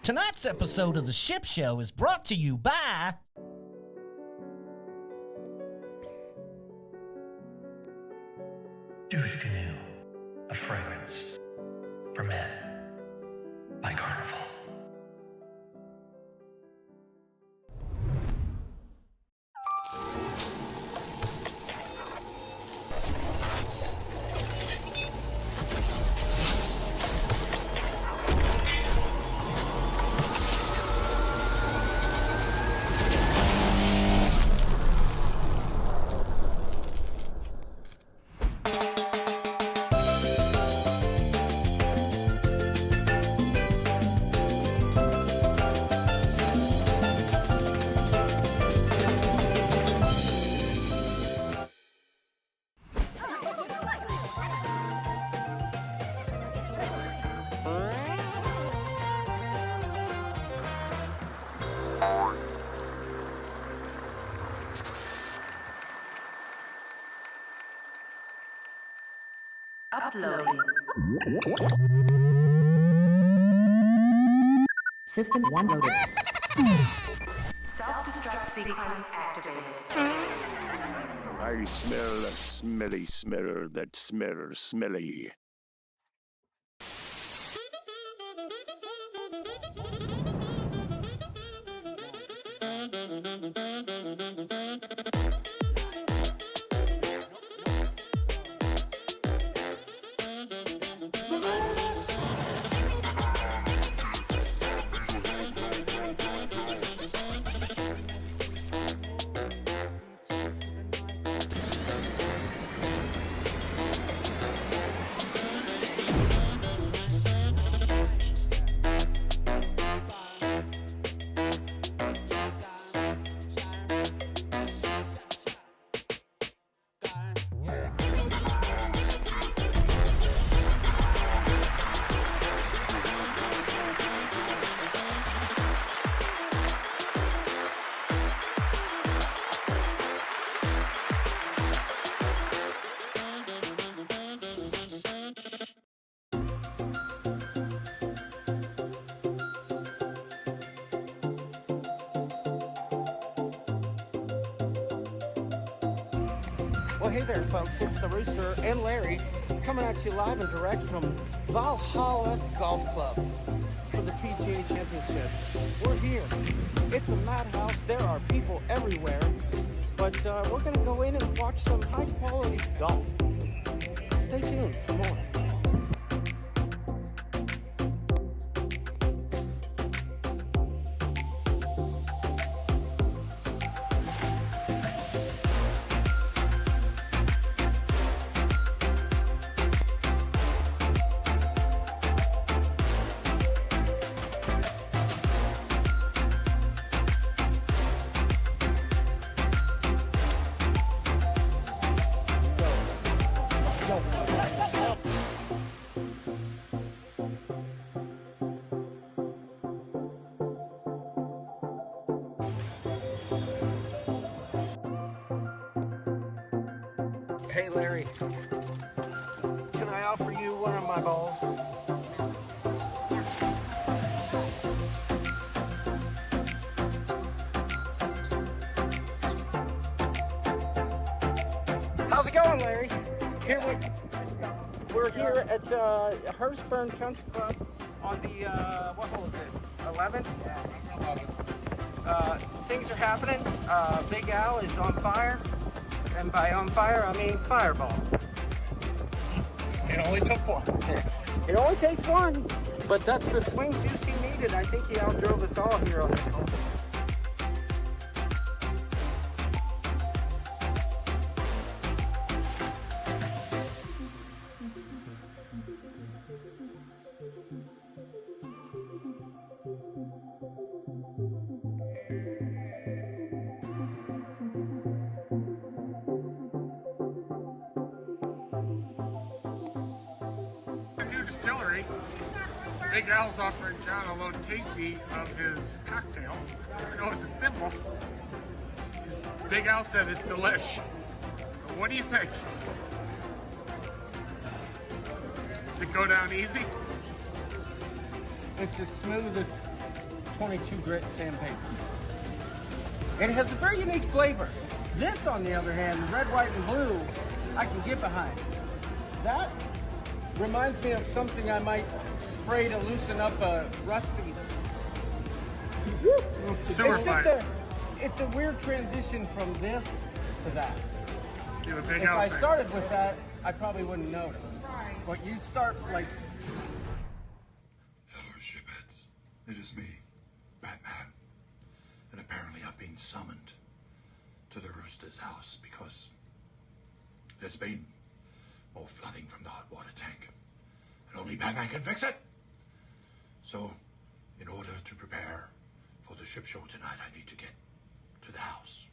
Tonight's episode of The Ship Show is brought to you by Douche Canoe, a fragrance for men by Carnival. Uploading. System 1 loaded. Self-destruct sequence activated. I smell a smelly smeller that smells smelly. Well, hey there, folks. It's the Rooster and Larry coming at you live and direct from Valhalla Golf Club for the PGA Championship. We're here. It's a madhouse. There are people everywhere. But we're going to go in and watch some high-quality golf. Stay tuned for more. Hey Larry, can I offer you one of my balls? How's it going, Larry? We're here at Hurstburn Country Club on the, what hole is this? 11th? Things are happening. Big Al is on fire. And by on fire, I mean fireball. It only took one. It only takes one, but that's the swing juice he needed. I think he outdrove us all here on this hole. Distillery. Big Al's offering John a little tasty of his cocktail. I know it's a thimble. Big Al said it's delish. But what do you think? Does it go down easy? It's as smooth as 22 grit sandpaper. It has a very unique flavor. This, on the other hand, the red, white, and blue, I can get behind. That reminds me of something I might spray to loosen up a rusty. Sewer pipe. It's a weird transition from this to that. You're a big If I outfit. started with that, I probably wouldn't notice. But you start like. Hello, shipheads. It is me, Batman. And apparently I've been summoned to the Rooster's house because there's been more flooding from the hot water tank. And only Batman can fix it. So, in order to prepare for the ship show tonight, I need to get to the house.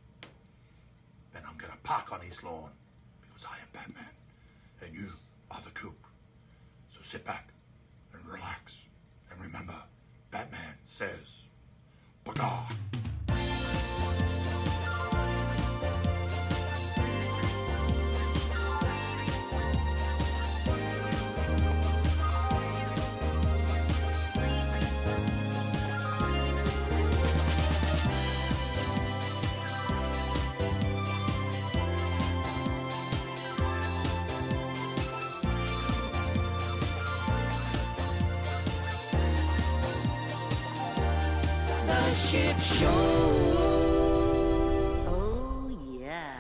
Then I'm gonna park on his lawn because I am Batman. And you are the coop. So sit back and relax. And remember, Batman says, Bagar. Ship show. Oh, yeah.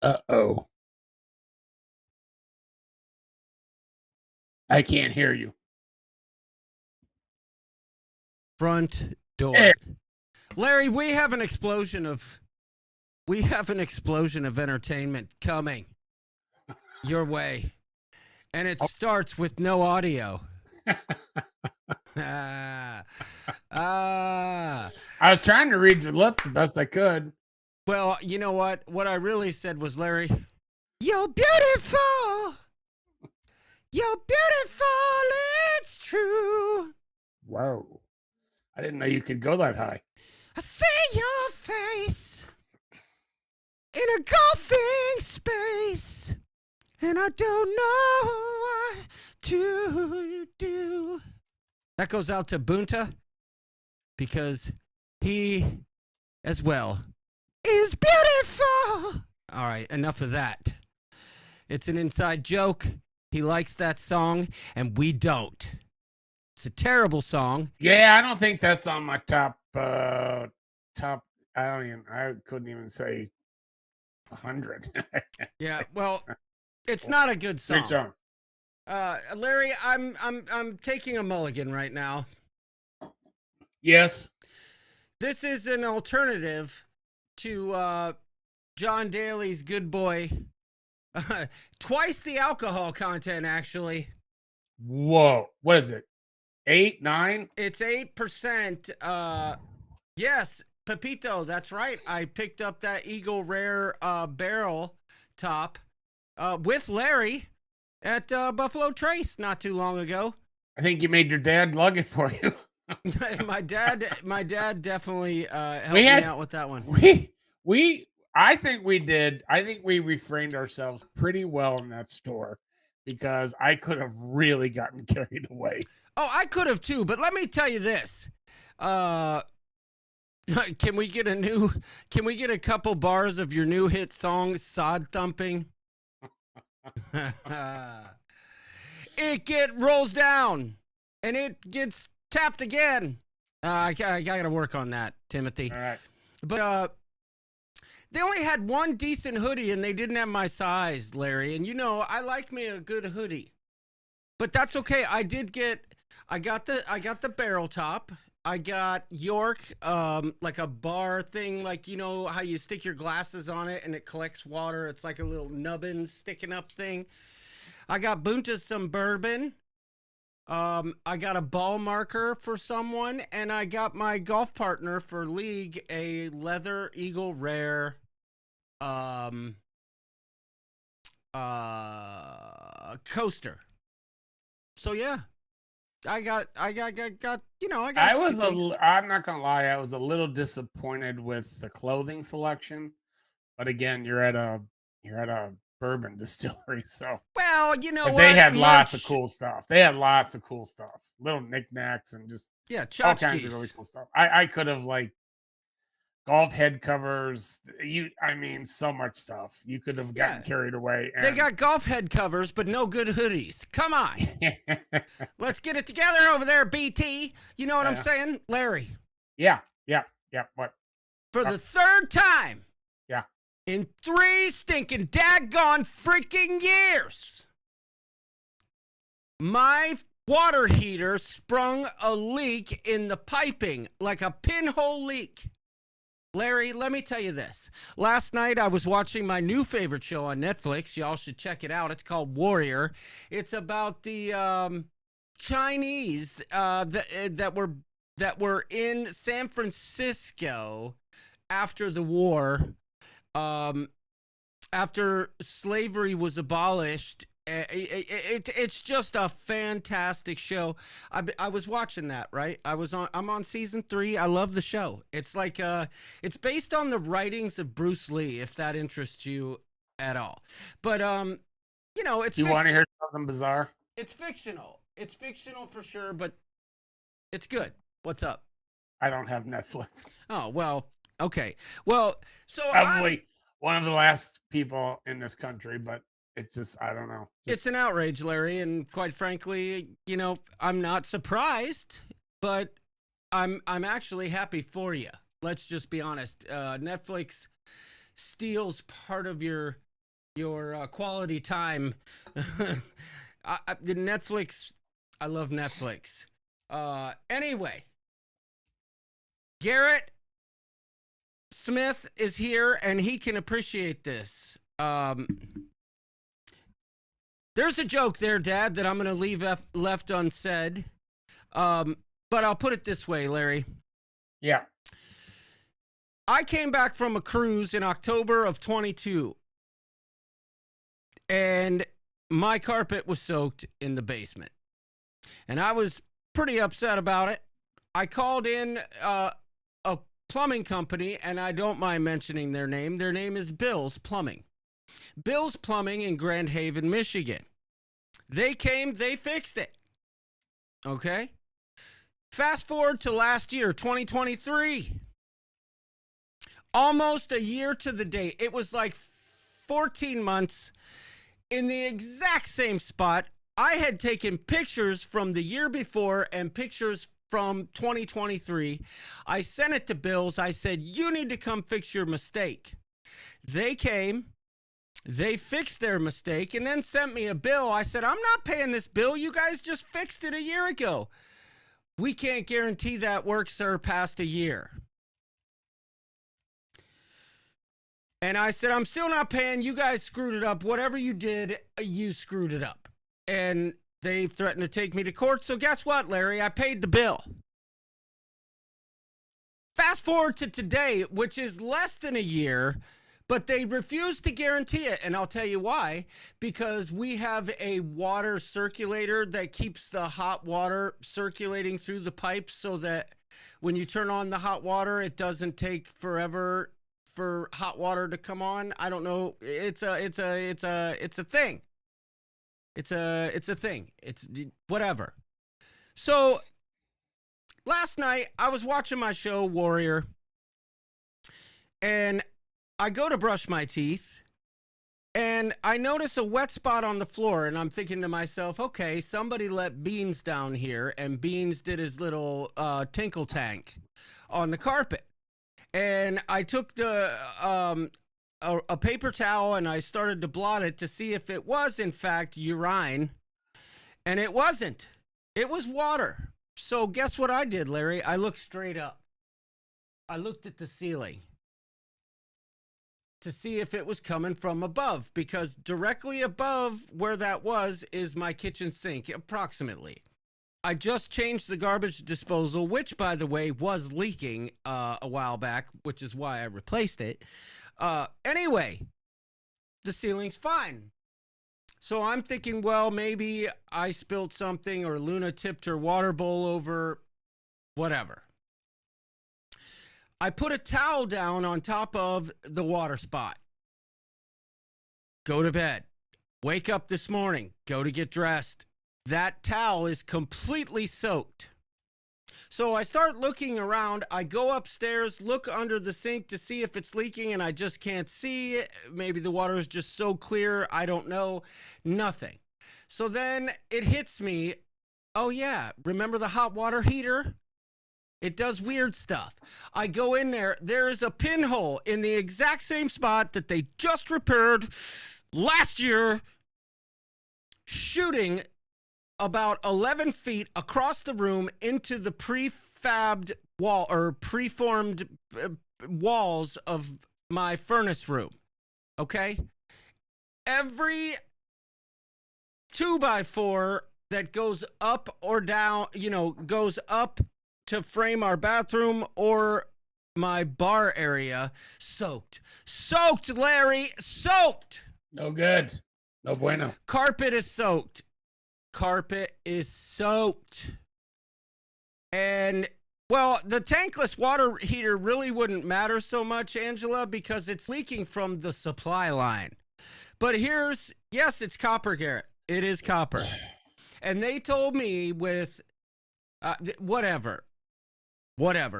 Uh-oh. I can't hear you. Front door. Hey. Larry, we have an explosion of entertainment coming your way. And it starts with no audio. I was trying to read your lips the best I could. Well, you know what? What I really said was, Larry, you're beautiful. You're beautiful. It's true. Whoa. I didn't know you could go that high. I see your face in a golfing space, and I don't know what to do. That goes out to Bunta because he, as well, is beautiful. All right, enough of that. It's an inside joke. He likes that song, and we don't. It's a terrible song. Yeah, I don't think that's on my top. I couldn't even say 100. Yeah, well, it's not a good song. Great song. Larry, I'm taking a mulligan right now. Yes. This is an alternative to John Daly's Good Boy. Twice the alcohol content, actually. Whoa. What is it? 8, 9? It's 8%. Yes, Pepito, that's right. I picked up that Eagle Rare barrel top with Larry at Buffalo Trace not too long ago. I think you made your dad lug it for you. my dad definitely helped me out with that one. I think we refrained ourselves pretty well in that store because I could have really gotten carried away. Oh, I could have too, but let me tell you this. Can we get a couple bars of your new hit song, Sod Thumping? It rolls down and it gets tapped again. I gotta work on that, Timothy. All right. But they only had one decent hoodie and they didn't have my size, Larry. And you know, I like me a good hoodie. But that's okay. I got the barrel top I got York, like a bar thing, like you know how you stick your glasses on it and it collects water. It's like a little nubbin sticking up thing. I got Bunta some bourbon. I got a ball marker for someone, and I got my golf partner for league a leather Eagle Rare coaster. So yeah, I got you know, I got. I was I'm not gonna lie, I was a little disappointed with the clothing selection, but again, you're at a bourbon distillery, so Well, you know but what? they had lots of Merch- cool stuff. They had lots of cool stuff, little knickknacks and just Yeah, all kinds of really tchotchkes. cool stuff. I could have like golf head covers. I mean, so much stuff. You could have gotten Yeah. carried away. They And got golf head covers, but no good hoodies. Come on. Let's get it together over there, BT. You know what I'm Yeah. saying? Larry, yeah. What? for the third time Yeah. in 3 stinking daggone freaking years, my water heater sprung a leak in the piping, like a pinhole leak. Larry, let me tell you this. Last night I was watching my new favorite show on Netflix. Y'all should check it out. It's called Warrior. It's about the Chinese that were in San Francisco after the war, after slavery was abolished. It's just a fantastic show. I was watching that, right? I'm on season 3. I love the show. It's like it's based on the writings of Bruce Lee, if that interests you at all. But you know, it's You want to hear something bizarre? it's fictional. It's fictional for sure, but it's good. What's up? I don't have Netflix. Oh, well, okay. Well, so Probably one of the last people in this country, but it's just I don't know. it's an outrage, Larry, and quite frankly, you know, I'm not surprised, but I'm actually happy for you. Let's just be honest. Netflix steals part of your quality time. The Netflix, I love Netflix. Anyway, Garrett Smith is here, and he can appreciate this. There's a joke there, Dad, that I'm going to leave left unsaid. But I'll put it this way, Larry. Yeah. I came back from a cruise in October of 22. And my carpet was soaked in the basement. And I was pretty upset about it. I called in a plumbing company, and I don't mind mentioning their name. Their name is Bill's Plumbing. Bill's Plumbing in Grand Haven, Michigan. They came, they fixed it. Okay? Fast forward to last year, 2023. Almost a year to the date. It was like 14 months in the exact same spot. I had taken pictures from the year before and pictures from 2023. I sent it to Bill's. I said, you need to come fix your mistake. They came. They fixed their mistake and then sent me a bill. I said, I'm not paying this bill. You guys just fixed it a year ago. We can't guarantee that work, sir, past a year. And I said, I'm still not paying. You guys screwed it up. Whatever you did, you screwed it up. And they threatened to take me to court. So guess what, Larry? I paid the bill. Fast forward to today, which is less than a year, but they refuse to guarantee it. And I'll tell you why. Because we have a water circulator that keeps the hot water circulating through the pipes so that when you turn on the hot water, it doesn't take forever for hot water to come on. I don't know. It's a thing. It's a thing. It's whatever. So last night I was watching my show Warrior, and I go to brush my teeth, and I notice a wet spot on the floor, and I'm thinking to myself, okay, somebody let Beans down here, and Beans did his little tinkle tank on the carpet. And I took the a paper towel and I started to blot it to see if it was in fact urine, and it wasn't. It was water. So guess what I did, Larry? I looked straight up. I looked at the ceiling to see if it was coming from above, because directly above where that was is my kitchen sink, approximately. I just changed the garbage disposal, which, by the way, was leaking a while back, which is why I replaced it. Anyway, the ceiling's fine. So I'm thinking, well, maybe I spilled something or Luna tipped her water bowl over, whatever. I put a towel down on top of the water spot. Go to bed. Wake up this morning. Go to get dressed. That towel is completely soaked. So I start looking around. I go upstairs, look under the sink to see if it's leaking, and I just can't see it. Maybe the water is just so clear. I don't know. Nothing. So then it hits me. Oh, yeah. Remember the hot water heater? It does weird stuff. I go in there. There is a pinhole in the exact same spot that they just repaired last year, shooting about 11 feet across the room into the prefabbed wall or preformed walls of my furnace room. Okay? Every 2x4 that goes up or down, goes up to frame our bathroom or my bar area, soaked, Larry, soaked. No good. No bueno. Carpet is soaked. And, well, the tankless water heater really wouldn't matter so much, Angela, because it's leaking from the supply line. But yes, it's copper, Garrett. It is copper. And they told me with whatever.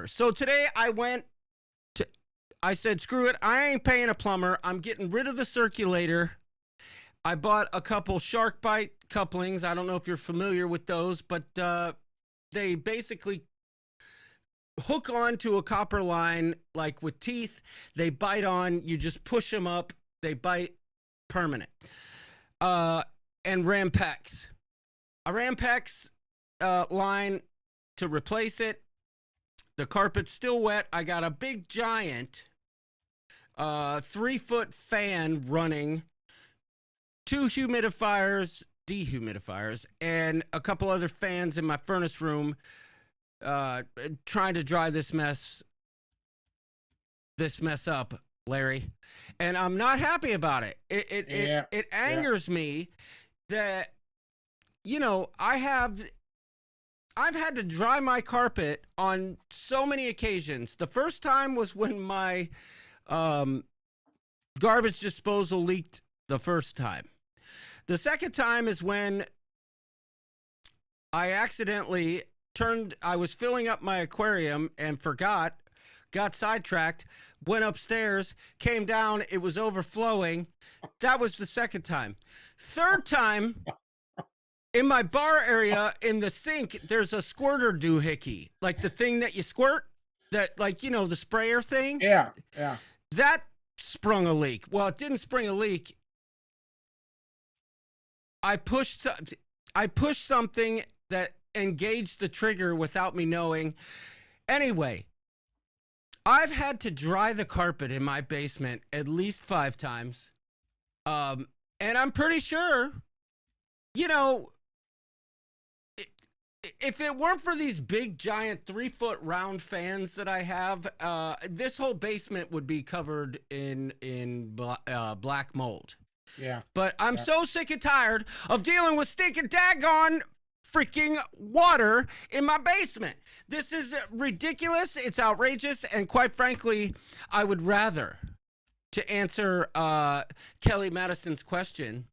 So today I said, screw it. I ain't paying a plumber. I'm getting rid of the circulator. I bought a couple shark bite couplings. I don't know if you're familiar with those, but they basically hook onto a copper line like with teeth. They bite on. You just push them up. They bite permanent. And Rampex. A Rampex line to replace it. The carpet's still wet. I got a big giant 3-foot fan running, 2 humidifiers, dehumidifiers, and a couple other fans in my furnace room, trying to dry this mess Up, Larry. And I'm not happy about it. It angers me that, I've had to dry my carpet on so many occasions. The first time was when my garbage disposal leaked the first time. The second time is when I accidentally I was filling up my aquarium and forgot, got sidetracked, went upstairs, came down, it was overflowing. That was the second time. Third time, in my bar area, in the sink, there's a squirter doohickey, like the thing that you squirt, that, the sprayer thing. Yeah. That sprung a leak. Well, it didn't spring a leak. I pushed something that engaged the trigger without me knowing. Anyway, I've had to dry the carpet in my basement at least 5 times. And I'm pretty sure, if it weren't for these big, giant 3-foot round fans that I have, this whole basement would be covered in black mold. Yeah. But I'm so sick and tired of dealing with stinking daggone freaking water in my basement. This is ridiculous. It's outrageous. And quite frankly, I would rather, to answer Kelly Madison's question,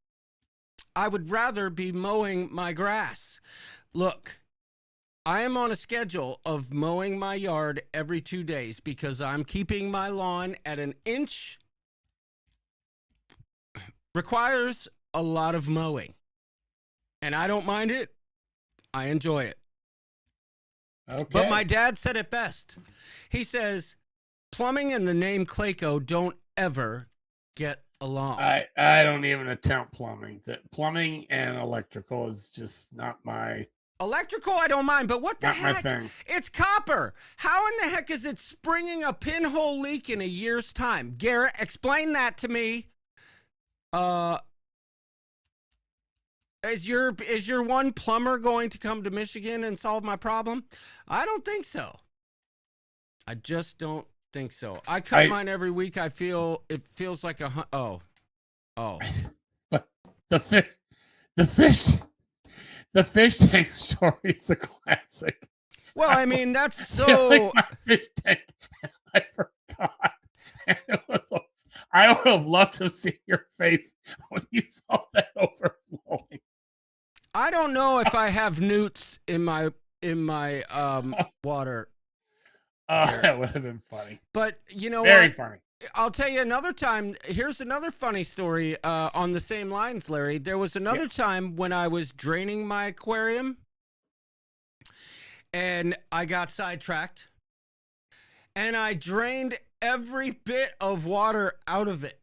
I would rather be mowing my grass. Look, I am on a schedule of mowing my yard every 2 days because I'm keeping my lawn at an inch. Requires a lot of mowing. And I don't mind it. I enjoy it. Okay. But my dad said it best. He says, plumbing and the name Clayco don't ever get along. I don't even attempt plumbing. Plumbing and electrical is just not my... Electrical, I don't mind, but what the Not my heck? thing. It's copper. How in the heck is it springing a pinhole leak in a year's time? Garrett, explain that to me. Is your one plumber going to come to Michigan and solve my problem? I don't think so. I just don't think so. I cut mine every week. It feels like oh. But the fish tank story is a classic. Well, I mean, that's so. Like my fish tank, I forgot. And I would have loved to see your face when you saw that overflowing. I don't know if I have newts in my water. That would have been funny. But you know Very what? funny. I'll tell you another time. Here's another funny story on the same lines, Larry. There was another time when I was draining my aquarium and I got sidetracked and I drained every bit of water out of it.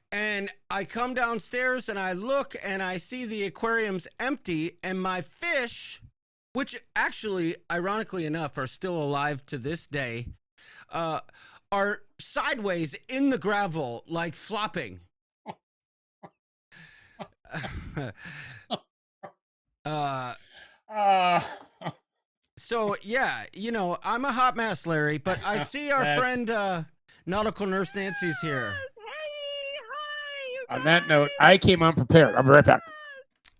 And I come downstairs and I look and I see the aquarium's empty and my fish, which actually, ironically enough, are still alive to this day, are sideways in the gravel, like flopping. So, yeah, you know, I'm a hot mess, Larry, but I see our friend Nautical Nurse Nancy's here. On that note, I came unprepared. I'll be right back.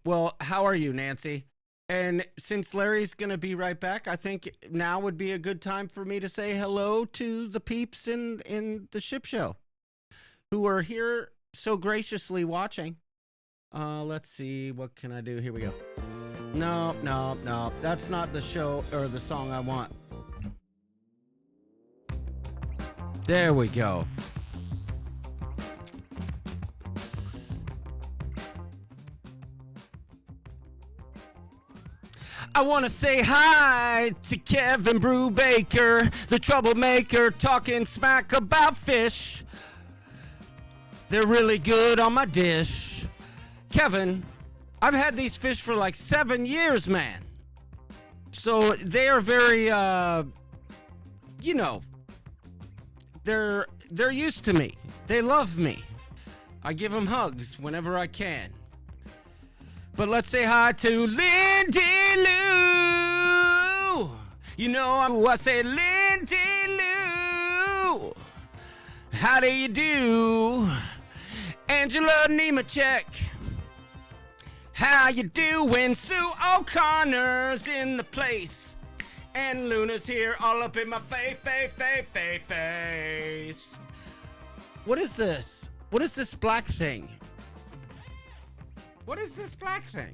Well, how are you, Nancy? And since Larry's going to be right back, I think now would be a good time for me to say hello to the peeps in the ship show who are here so graciously watching. Let's see. What can I do? Here we go. No. That's not the show or the song I want. There we go. I want to say hi to Kevin Brubaker, the troublemaker, talking smack about fish. They're really good on my dish. Kevin, I've had these fish for like 7 years, man. So they are very, you know, they're used to me. They love me. I give them hugs whenever I can. But let's say hi to Lindy Lou. You know I say Lindy Lou. How do you do? Angela Nemechek. How you doing? Sue O'Connor's in the place. And Luna's here all up in my face. What is this? What is this black thing? What is this black thing?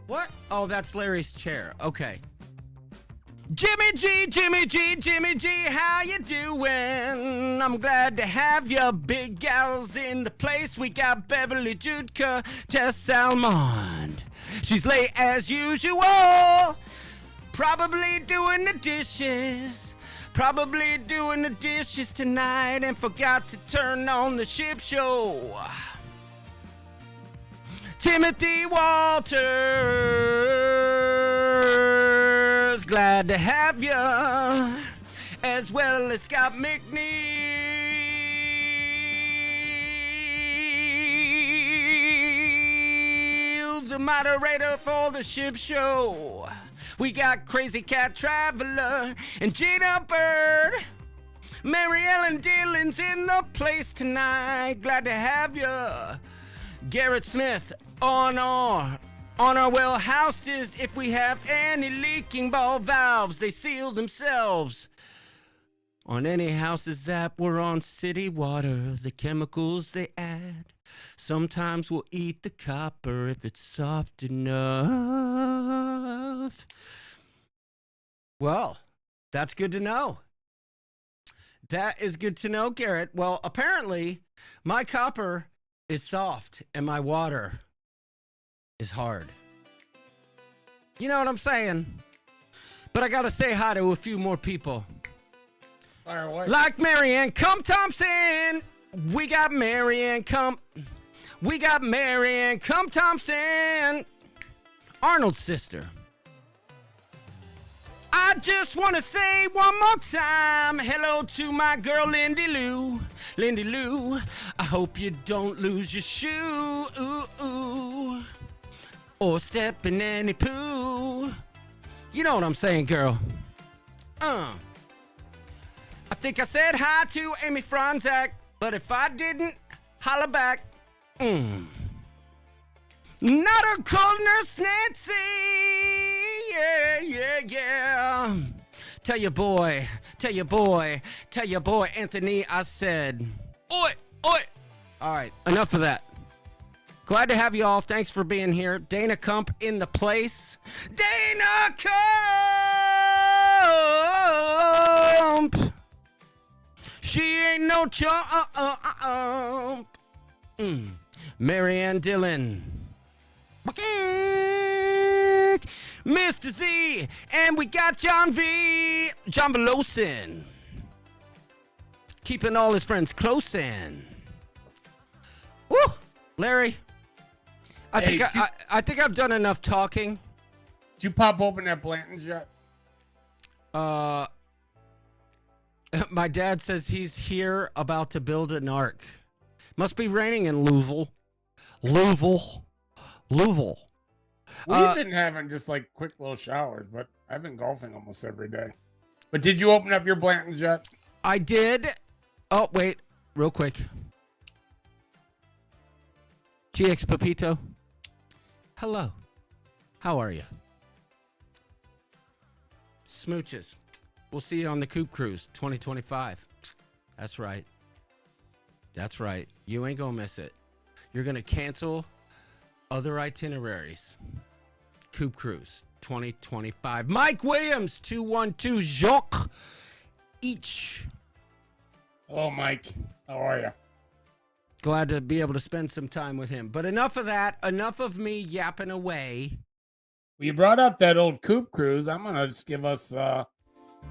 What? Oh, that's Larry's chair. Okay. Jimmy G, how you doing? I'm glad to have you big gals in the place. We got Beverly Judka, Tess Salmond. She's late as usual. Probably doing the dishes. Probably doing the dishes tonight and forgot to turn on the ship show. Timothy Walters, glad to have you, as well as Scott McNeil, the moderator for the ship show. We got Crazy Cat Traveler and Gina Bird. Mary Ellen Dillon's in the place tonight, glad to have you. Garrett Smith on our well houses. If we have any leaking ball valves, they seal themselves. On any houses that were on city water, the chemicals they add. Sometimes we'll eat the copper if it's soft enough. Well, that's good to know. That is good to know, Garrett. Well, apparently, my copper is soft and my water is hard. You know what I'm saying? But I gotta say hi to a few more people. Like Marianne Cum Thompson. We got Marianne Cum Thompson. Arnold's sister. I just want to say one more time, hello to my girl Lindy Lou. Lindy Lou, I hope you don't lose your shoe, or step in any poo. You know what I'm saying, girl. I think I said hi to Amy Franzak, but if I didn't, holla back. Not a cold nurse Nancy. Yeah. Tell your boy Anthony I said, oi. All right, enough of that. Glad to have you all. Thanks for being here. Dana Kump in the place. Dana Kump. She ain't no chump. Marianne Dillon. Mr. Z, and we got John V. John Belosin. Keeping all his friends close in. Woo! Larry, I think I've done enough talking. Did you pop open that Blanton's yet? My dad says he's here about to build an ark. Must be raining in Louisville. We've been having just like quick little showers, but I've been golfing almost every day. But did you open up your Blanton's yet? I did. Oh, wait. Real quick. GX Pepito. Hello. How are you? Smooches. We'll see you on the Coop Cruise 2025. That's right. You ain't gonna miss it. You're gonna cancel other itineraries. Coop Cruise 2025. Mike Williams 212. Jacques each. Hello, Mike. How are you? Glad to be able to spend some time with him. But enough of that. Enough of me yapping away. Well, you brought up that old Coop Cruise. I'm gonna just give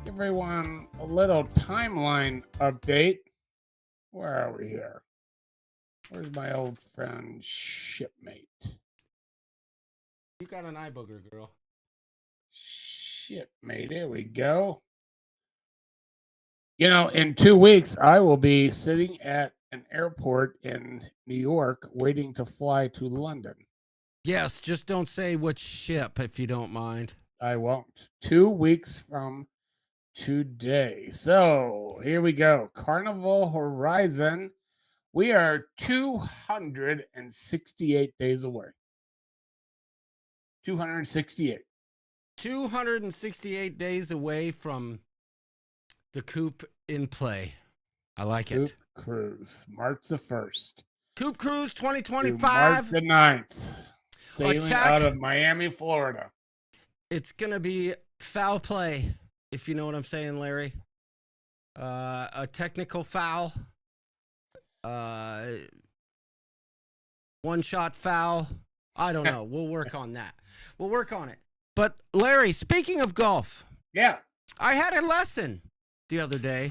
everyone a little timeline update. Where are we here? Where's my old friend Shipmate? You got an eye booger, girl. Shipmate, here we go. You know, in 2 weeks, I will be sitting at an airport in New York waiting to fly to London. Yes, just don't say which ship if you don't mind. I won't. 2 weeks from today. So here we go. Carnival Horizon. We are 268 days away. 268. 268 days away from the Coop in play. I like Coop it. Cruise, March the 1st. Coop Cruise to 2025. March the 9th. Sailing out of Miami, Florida. It's going to be foul play, if you know what I'm saying, Larry. A technical foul. One-shot foul. I don't know. We'll work on that. We'll work on it. But, Larry, speaking of golf. Yeah. I had a lesson the other day.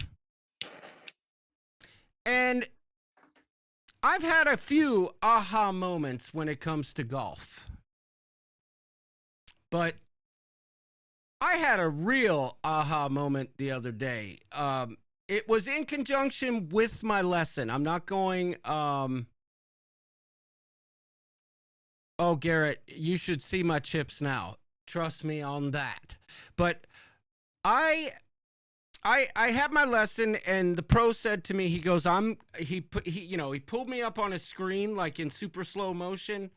And I've had a few aha moments when it comes to golf. But I had a real aha moment the other day. It was in conjunction with my lesson. I'm not going, oh, Garrett, you should see my chips now. Trust me on that. But I had my lesson, and the pro said to me, he goes, he pulled me up on a screen like in super slow motion,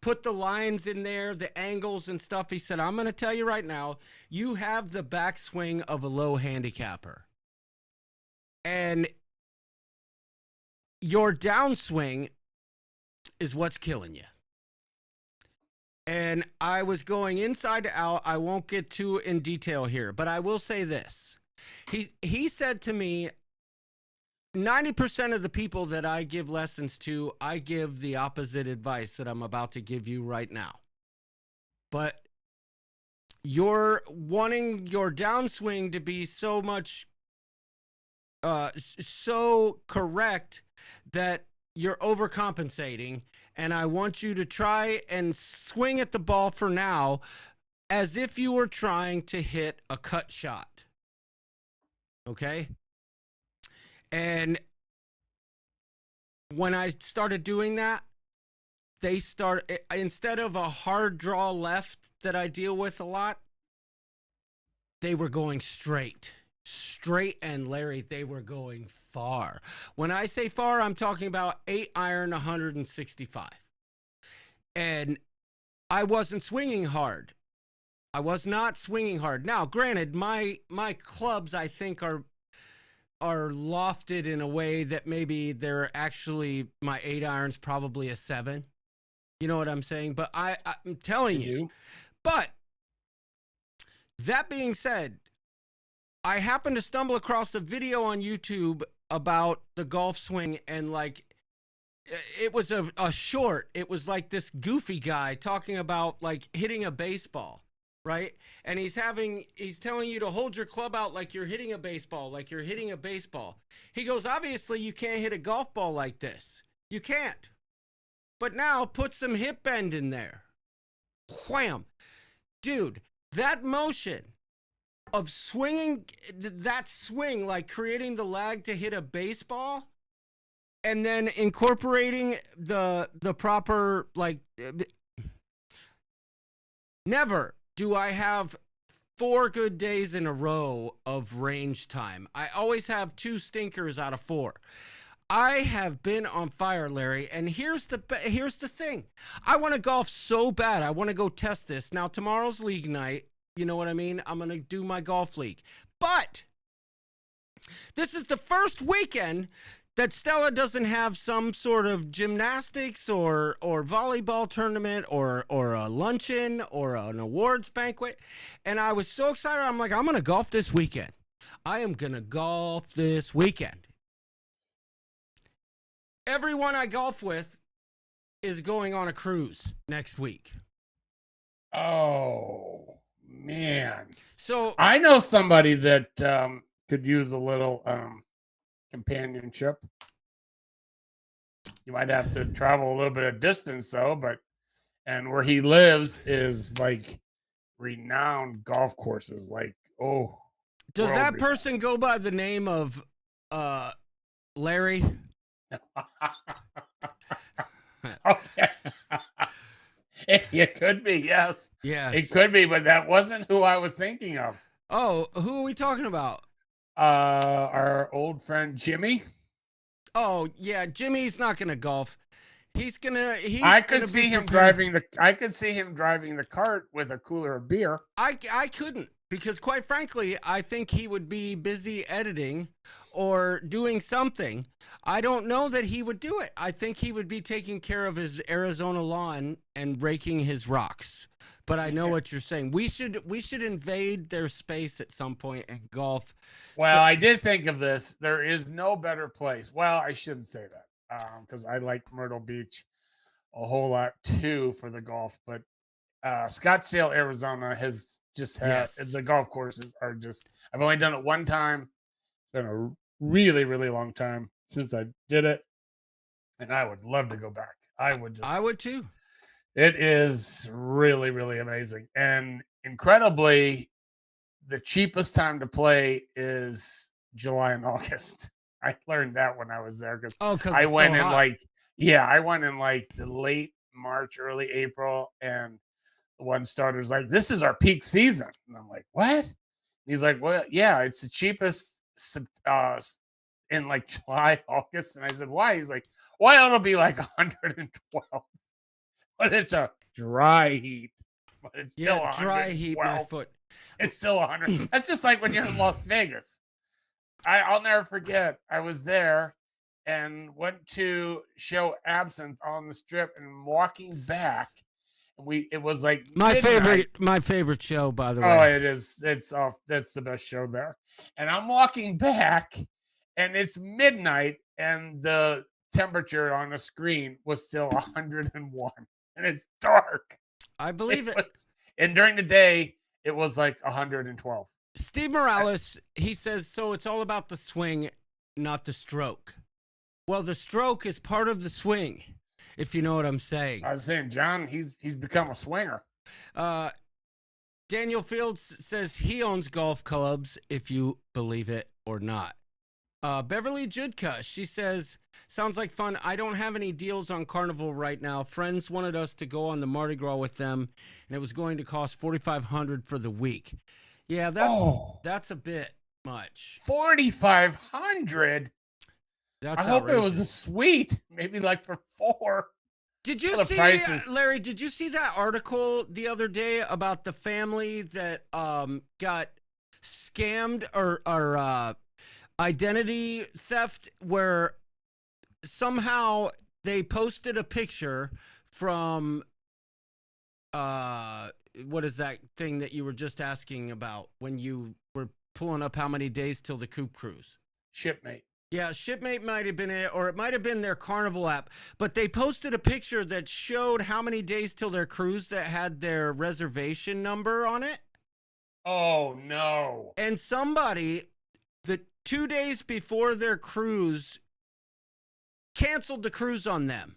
put the lines in there, the angles and stuff. He said, I'm going to tell you right now, you have the backswing of a low handicapper. And your downswing is what's killing you. And I was going inside to out. I won't get too in detail here, but I will say this. He said to me, 90% of the people that I give lessons to, I give the opposite advice that I'm about to give you right now. But you're wanting your downswing to be so much, so correct that you're overcompensating, and I want you to try and swing at the ball for now as if you were trying to hit a cut shot. Okay? And when I started doing that, instead of a hard draw left that I deal with a lot, they were going straight, and Larry, they were going far. When I say far, I'm talking about 8-iron, 165. And I wasn't swinging hard. I was not swinging hard. Now, granted, my clubs, I think, are lofted in a way that maybe they're actually, my 8-iron's probably a 7. You know what I'm saying? But I'm telling you. But that being said, I happened to stumble across a video on YouTube about the golf swing, and like, it was a short. It was like this goofy guy talking about like hitting a baseball, right? And he's telling you to hold your club out like you're hitting a baseball, like you're hitting a baseball. He goes, obviously you can't hit a golf ball like this. You can't. But now put some hip bend in there. Wham. Dude, that motion of swinging, that swing, like creating the lag to hit a baseball, and then incorporating the proper, like, never do I have 4 good days in a row of range time. I always have 2 stinkers out of 4. I have been on fire, Larry, and here's the thing. I want to golf so bad. I want to go test this. Now, tomorrow's league night. You know what I mean? I'm going to do my golf league. But this is the first weekend that Stella doesn't have some sort of gymnastics or volleyball tournament or a luncheon or an awards banquet. And I was so excited. I'm like, I'm going to golf this weekend. I am going to golf this weekend. Everyone I golf with is going on a cruise next week. Oh, man. So I know somebody that could use a little companionship. You might have to travel a little bit of distance, though, and where he lives is like renowned golf courses. Like, oh. Does that person go by the name of Larry? Okay. It could be, yes. Yes. It could be, but that wasn't who I was thinking of. Oh, who are we talking about? Our old friend Jimmy. Oh, yeah, Jimmy's not gonna golf. I could see him driving the cart with a cooler of beer. I couldn't, because quite frankly, I think he would be busy editing or doing something. I don't know that he would do it. I think he would be taking care of his Arizona lawn and raking his rocks. But I know what you're saying. We should invade their space at some point and golf. Well, I did think of this. There is no better place. Well, I shouldn't say that because I like Myrtle Beach a whole lot too for the golf. But Scottsdale, Arizona has just had the golf courses are just. I've only done it one time. It's been a really, really long time since I did it, and I would love to go back. I would too. It is really, really amazing. And incredibly, the cheapest time to play is July and August. I learned that when I was there because I went in I went in like the late March, early April, and the one starter's like, this is our peak season. And I'm like, what? He's like, well, yeah, it's the cheapest in like July, August. And I said, why? He's like, well, it'll be like 112. But it's a dry heat. But it's still dry heat, my foot. It's still 100. That's just like when you're in Las Vegas. I'll never forget. I was there and went to show Absinthe on the Strip, and walking back, it was like my favorite show, by the way. Oh, it is. It's off. That's the best show there. And I'm walking back, and it's midnight, and the temperature on the screen was still 101. And it's dark. I believe it. And during the day, it was like 112. Steve Morales, he says, so it's all about the swing, not the stroke. Well, the stroke is part of the swing, if you know what I'm saying. I was saying, John, he's become a swinger. Daniel Fields says he owns golf clubs, if you believe it or not. Beverly Judka, she says, sounds like fun. I don't have any deals on Carnival right now. Friends wanted us to go on the Mardi Gras with them, and it was going to cost $4,500 for the week. Yeah, that's a bit much. $4,500. That's I hope it was outrageous. a suite, maybe like for 4. Did you the see, prices. Larry, did you see that article the other day about the family that got scammed or identity theft, where somehow they posted a picture from what is that thing that you were just asking about when you were pulling up how many days till the Coop Cruise? Shipmate. Yeah, Shipmate might have been it, or it might have been their Carnival app. But they posted a picture that showed how many days till their cruise that had their reservation number on it. Oh, no. And somebody, the 2 days before their cruise, canceled the cruise on them.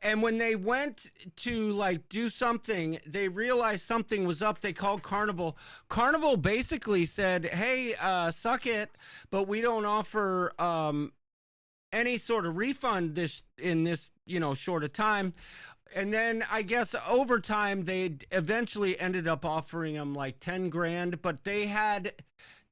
And when they went to like do something, they realized something was up. They called Carnival. Carnival basically said, hey, suck it, but we don't offer any sort of refund in this short of time. And then I guess over time, they eventually ended up offering them like 10 grand, but they had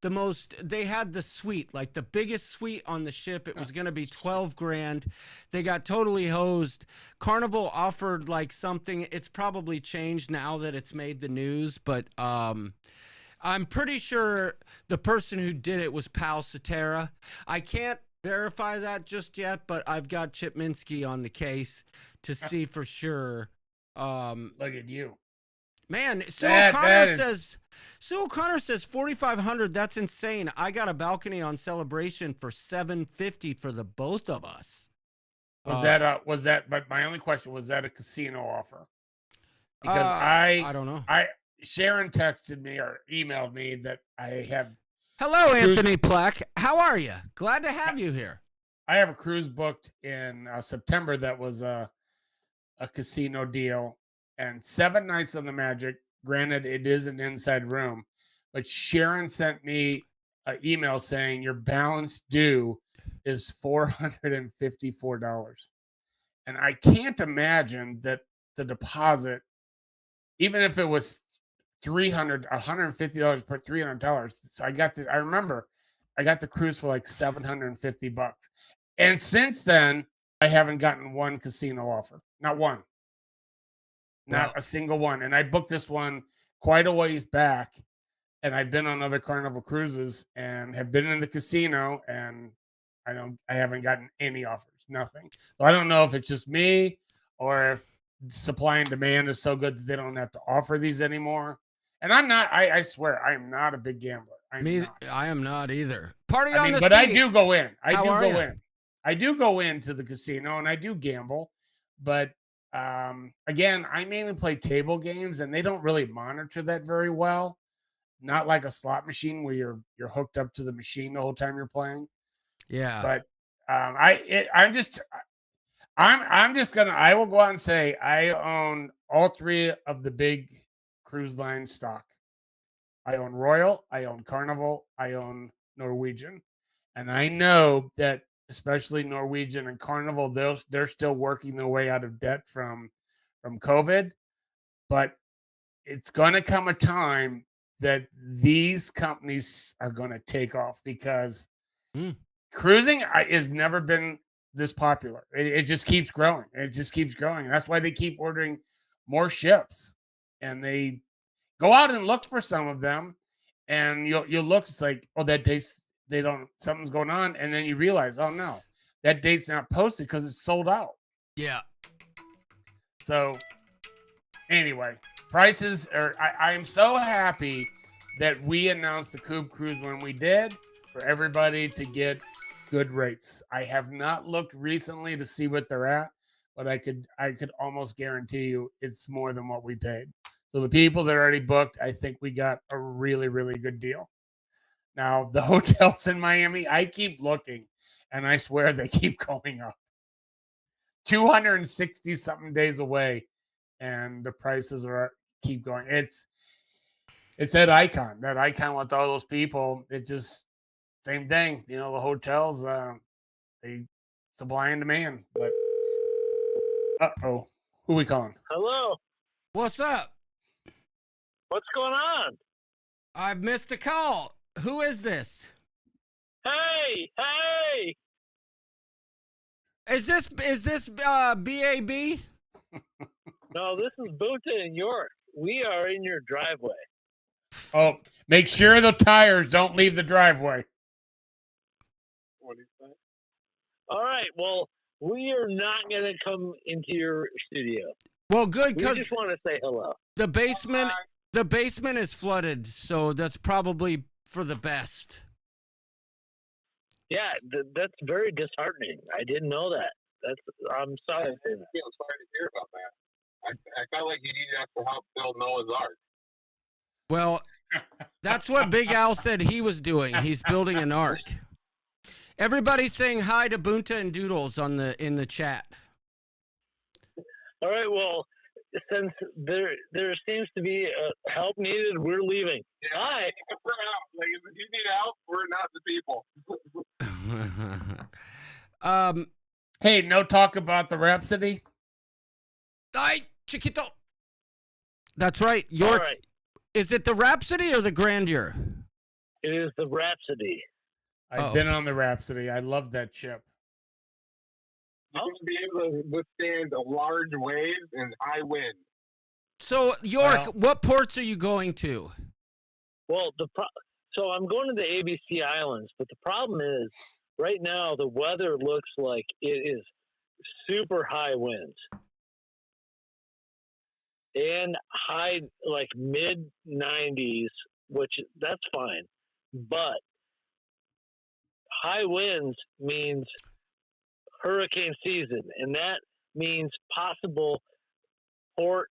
the suite, like the biggest suite on the ship. It was going to be 12 grand. They got totally hosed. Carnival offered like something. It's probably changed now that it's made the news, but I'm pretty sure the person who did it was Pal Cetera. I can't verify that just yet, but I've got Chip Minsky on the case to see for sure. Look at you. Man, Sue O'Connor says $4,500. That's insane. I got a balcony on Celebration for $750 for the both of us. Was that? But my only question was that a casino offer? Because I don't know. Sharon texted me or emailed me that I have. Hello, Anthony Pleck. How are you? Glad to have you here. I have a cruise booked in September that was a casino deal. And 7 nights on the Magic. Granted, it is an inside room, but Sharon sent me an email saying your balance due is $454. And I can't imagine that the deposit, even if it was $150 per $300. So I remember I got the cruise for like $750. And since then, I haven't gotten one casino offer. Not one. Not a single one. And I booked this one quite a ways back. And I've been on other Carnival cruises and have been in the casino, and I haven't gotten any offers. Nothing. So I don't know if it's just me or if supply and demand is so good that they don't have to offer these anymore. And I'm not, I swear, I am not a big gambler. I am not either. Party on the but sea. I do go in. I do go into the casino and I do gamble. But again, I mainly play table games, and they don't really monitor that very well. Not like a slot machine where you're hooked up to the machine the whole time you're playing. Yeah. But I will go out and say I own all 3 of the big cruise line stock. I own Royal, I own Carnival, I own Norwegian. And I know that especially Norwegian and Carnival, they're still working their way out of debt from COVID. But it's going to come a time that these companies are going to take off, because cruising has never been this popular. It just keeps growing. It just keeps growing. And that's why they keep ordering more ships, and they go out and look for some of them, and you'll look, it's like, oh, that date's, something's going on. And then you realize, oh no, that date's not posted because it's sold out. Yeah. So anyway, prices are, I am so happy that we announced the Coop Cruise when we did, for everybody to get good rates. I have not looked recently to see what they're at, but I could almost guarantee you it's more than what we paid. So the people that already booked, I think we got a really, really good deal. Now, the hotels in Miami, I keep looking, And I swear they keep going up. 260 something days away, and the prices are keep going. It's that icon with all those people. It just same thing. The hotels, they supply and demand. But who we calling? Hello. What's up? What's going on? I've missed a call. Who is this? Hey. Is this BAB? No, this is Bunta in York. We are in your driveway. Oh, make sure the tires don't leave the driveway. What do you say? All right. Well, we are not going to come into your studio. Well, good, We because just want to say hello. the basement is flooded, so that's probably for the best. Yeah, that's very disheartening. I didn't know that. I'm sorry. I'm sorry to hear about that. I felt like you needed us to help build Noah's Ark. Well, that's what Big Al said he was doing. He's building an ark. Everybody's saying hi to Bunta and Doodles in the chat. All right. Well, since there seems to be help needed, we're leaving. Yeah, Hi. we're out. Like, if you need help, we're not the people. Hey, no talk about the Rhapsody? Ay, chiquito. That's right. York. All right. Is it the Rhapsody or the Grandeur? It is the Rhapsody. I've been on the Rhapsody. I love that ship. You have to be able to withstand large waves and high wind. So, York, what ports are you going to? Well, so I'm going to the ABC Islands, but the problem is right now the weather looks like it is super high winds and high, like mid 90s, which that's fine, but high winds means hurricane season, and that means possible port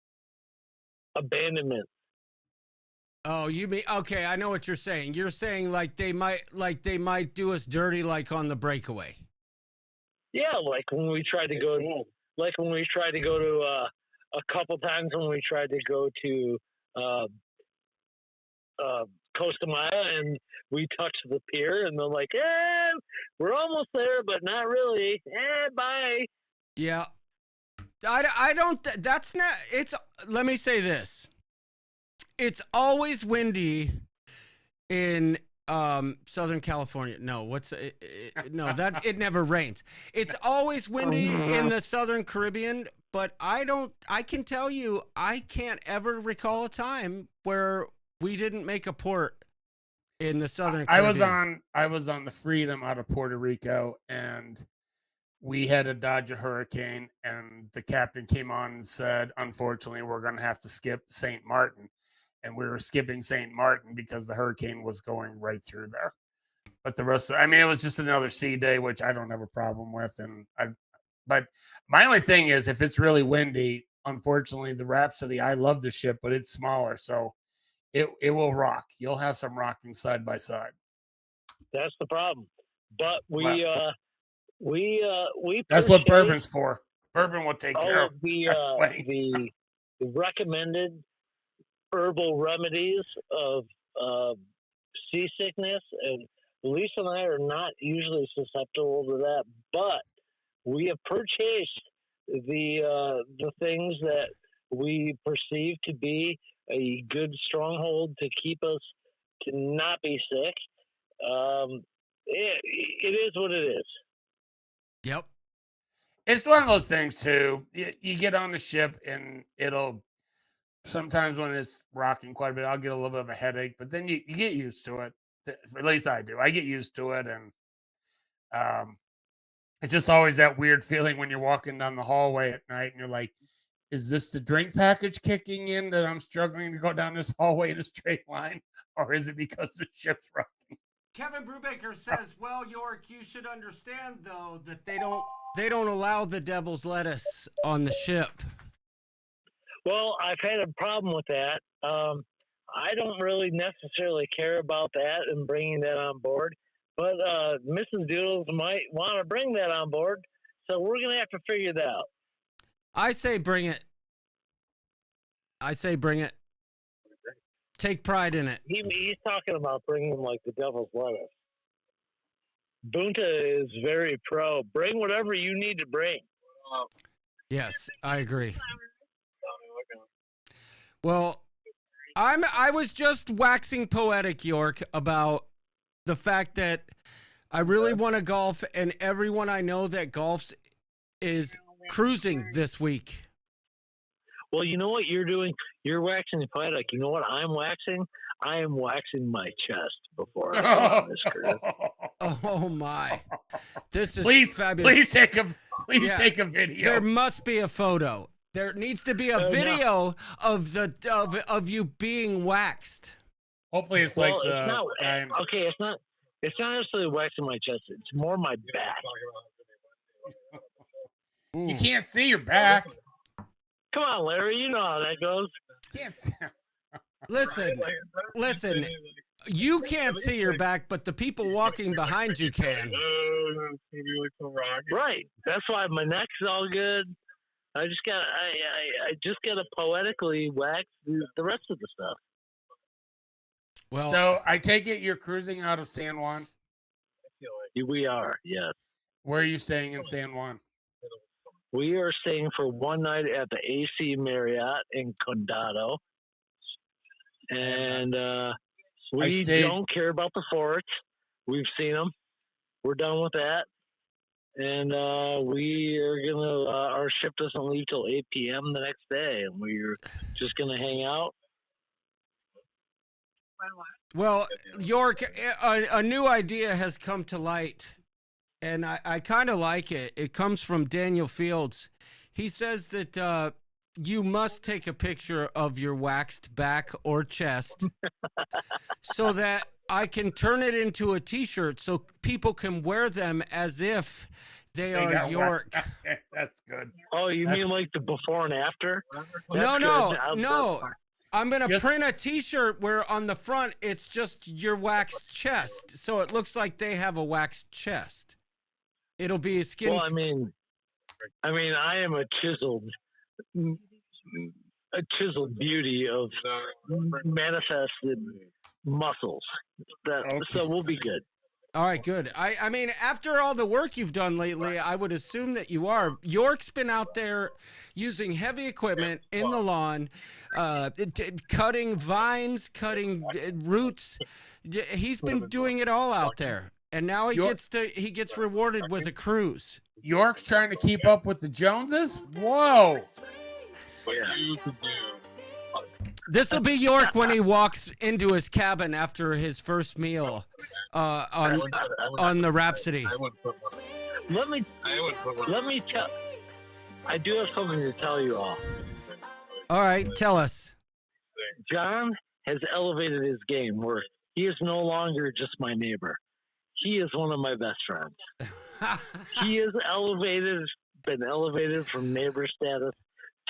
abandonment. Oh, you mean, okay, I know what you're saying. You're saying like they might do us dirty like on the breakaway. Yeah, like when we tried to go to a couple times when we tried to go to Costa Maya and we touched the pier and they're like, we're almost there, but not really. Bye. Yeah. I don't, that's not, let me say this. It's always windy in Southern California. No, it never rains. It's always windy in the Southern Caribbean, but I can tell you, I can't ever recall a time where we didn't make a port in the Southern Caribbean. I was on the Freedom out of Puerto Rico, and we had to dodge a hurricane, and the captain came on and said, unfortunately, we're going to have to skip St. Martin. And we were skipping St. Martin because the hurricane was going right through there. But the rest, it was just another sea day, which I don't have a problem with. But my only thing is, if it's really windy, unfortunately, the Rhapsody, I love the ship, but it's smaller, so it will rock. You'll have some rocking side by side. That's the problem. But we that's what bourbon's for. Bourbon will take care of the recommended herbal remedies of seasickness, and Lisa and I are not usually susceptible to that, but we have purchased the things that we perceive to be a good stronghold to keep us to not be sick. It is what it is. Yep. It's one of those things too. You get on the ship and it'll sometimes when it's rocking quite a bit, I'll get a little bit of a headache, but then you get used to it. At least I do. I get used to it, and it's just always that weird feeling when you're walking down the hallway at night and you're like, is this the drink package kicking in that I'm struggling to go down this hallway in a straight line, or is it because the ship's rocking? Kevin Brubaker says, well, York, you should understand, though, that they don't allow the devil's lettuce on the ship. Well, I've had a problem with that. I don't really necessarily care about that and bringing that on board, but Mrs. Doodles might want to bring that on board. So we're gonna have to figure that out. I say bring it. Take pride in it. He's talking about bringing like the devil's lettuce. Bunta is very pro. Bring whatever you need to bring. Yes, I agree. Well, I was just waxing poetic, York, about the fact that I really want to golf, and everyone I know that golfs is cruising this week. Well, you know what you're doing? You're waxing poetic. You know what I'm waxing? I am waxing my chest before I go on this cruise. Oh my! This is Please, fabulous. please take a video. There must be a photo. There needs to be a video of you being waxed. Hopefully, it's Well, like the it's not, guy in- okay. It's not necessarily waxing my chest. It's more my back. You can't see your back. Come on, Larry. You know how that goes. Can't see. Listen. You can't see your back, but the people walking behind you can. Right. That's why my neck's all good. I just got to poetically wax the rest of the stuff. Well, So I take it you're cruising out of San Juan. We are, yes. Where are you staying in San Juan? We are staying for one night at the AC Marriott in Condado. And we don't care about the forts. We've seen them. We're done with that. And we are going to, our ship doesn't leave till 8 p.m. the next day. And we're just going to hang out. Well, York, a new idea has come to light, and I kind of like it. It comes from Daniel Fields. He says that you must take a picture of your waxed back or chest so that I can turn it into a T-shirt so people can wear them as if they are York. That's good. Oh, you mean like the before and after? No. I'm going to print a T-shirt where on the front it's just your waxed chest, so it looks like they have a waxed chest. It'll be a skin. Well, I mean, I am a chiseled beauty of manifested muscles. So we'll be good. All right, good. I mean, after all the work you've done lately, I would assume that you are. York's been out there using heavy equipment in the lawn, cutting vines, cutting roots. He's been doing it all out there, and now he gets rewarded with a cruise. York's trying to keep up with the Joneses? Whoa. This will be York when he walks into his cabin after his first meal on the Rhapsody. Let me tell. I do have something to tell you all. All right, tell us. John has elevated his game where he is no longer just my neighbor. He is one of my best friends. He has been elevated from neighbor status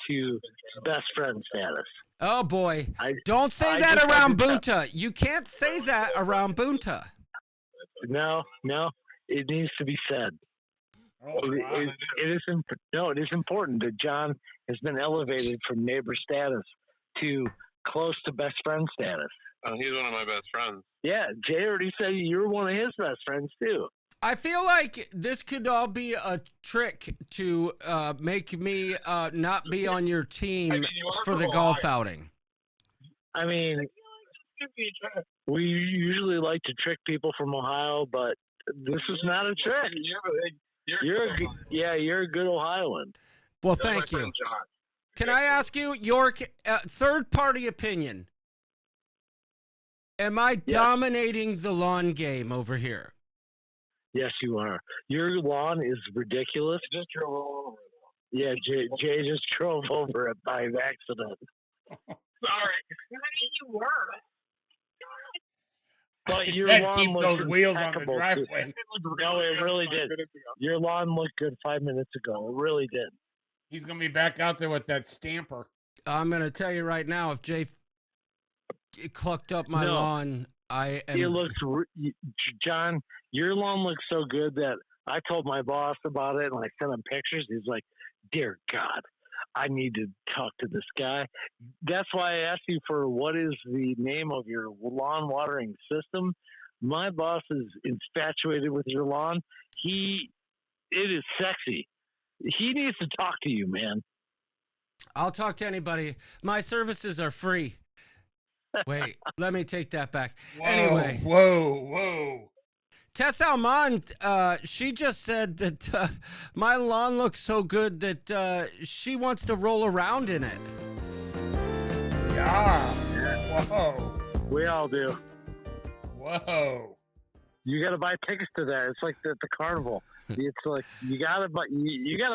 to best friend status. Oh boy! Don't say that around Bunta. You can't say that around Bunta. No, it needs to be said. It is important that John has been elevated from neighbor status to close to best friend status. Oh, he's one of my best friends. Yeah, Jay already said you're one of his best friends too. I feel like this could all be a trick to make me not be on your team for the golf outing. I mean, we usually like to trick people from Ohio, but this is not a trick. You're a good Ohioan. Well, thank you. Can I ask you, York, third-party opinion? Am I dominating the lawn game over here? Yes, you are. Your lawn is ridiculous. I just drove over it. Yeah, Jay just drove over it by accident. Sorry. You were. But He your said lawn keep looks those wheels on the impeccable. driveway. No, it really did. Your lawn looked good 5 minutes ago. It really did. He's going to be back out there with that stamper. I'm going to tell you right now, if Jay clucked up my lawn, I am... It looks, John, Your lawn looks so good that I told my boss about it, and I sent him pictures. He's like, "Dear God, I need to talk to this guy." That's why I asked you for what is the name of your lawn watering system. My boss is infatuated with your lawn. It is sexy. He needs to talk to you, man. I'll talk to anybody. My services are free. Wait, let me take that back. Anyway. Whoa. Tess Almond, she just said that my lawn looks so good that she wants to roll around in it. Yeah. Whoa. We all do. Whoa. You got to buy tickets to that. It's like the carnival. It's like you got to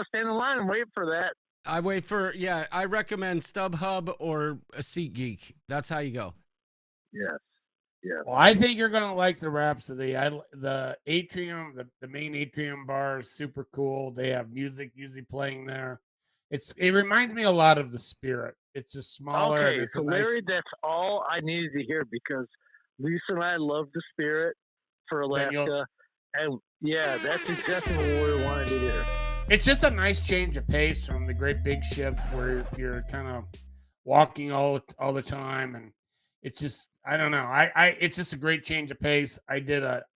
stand in line and wait for that. I recommend StubHub or a SeatGeek. That's how you go. Yes. Yeah. Well, I think you're gonna like the Rhapsody. The atrium, the main atrium bar is super cool. They have music usually playing there. It reminds me a lot of the Spirit. It's just smaller. Okay, so Larry, that's all I needed to hear because Lisa and I love the Spirit for Alaska, and yeah, that's exactly what we wanted to hear. It's just a nice change of pace from the great big ships where you're kind of walking all the time, and it's just I don't know. It's just a great change of pace. I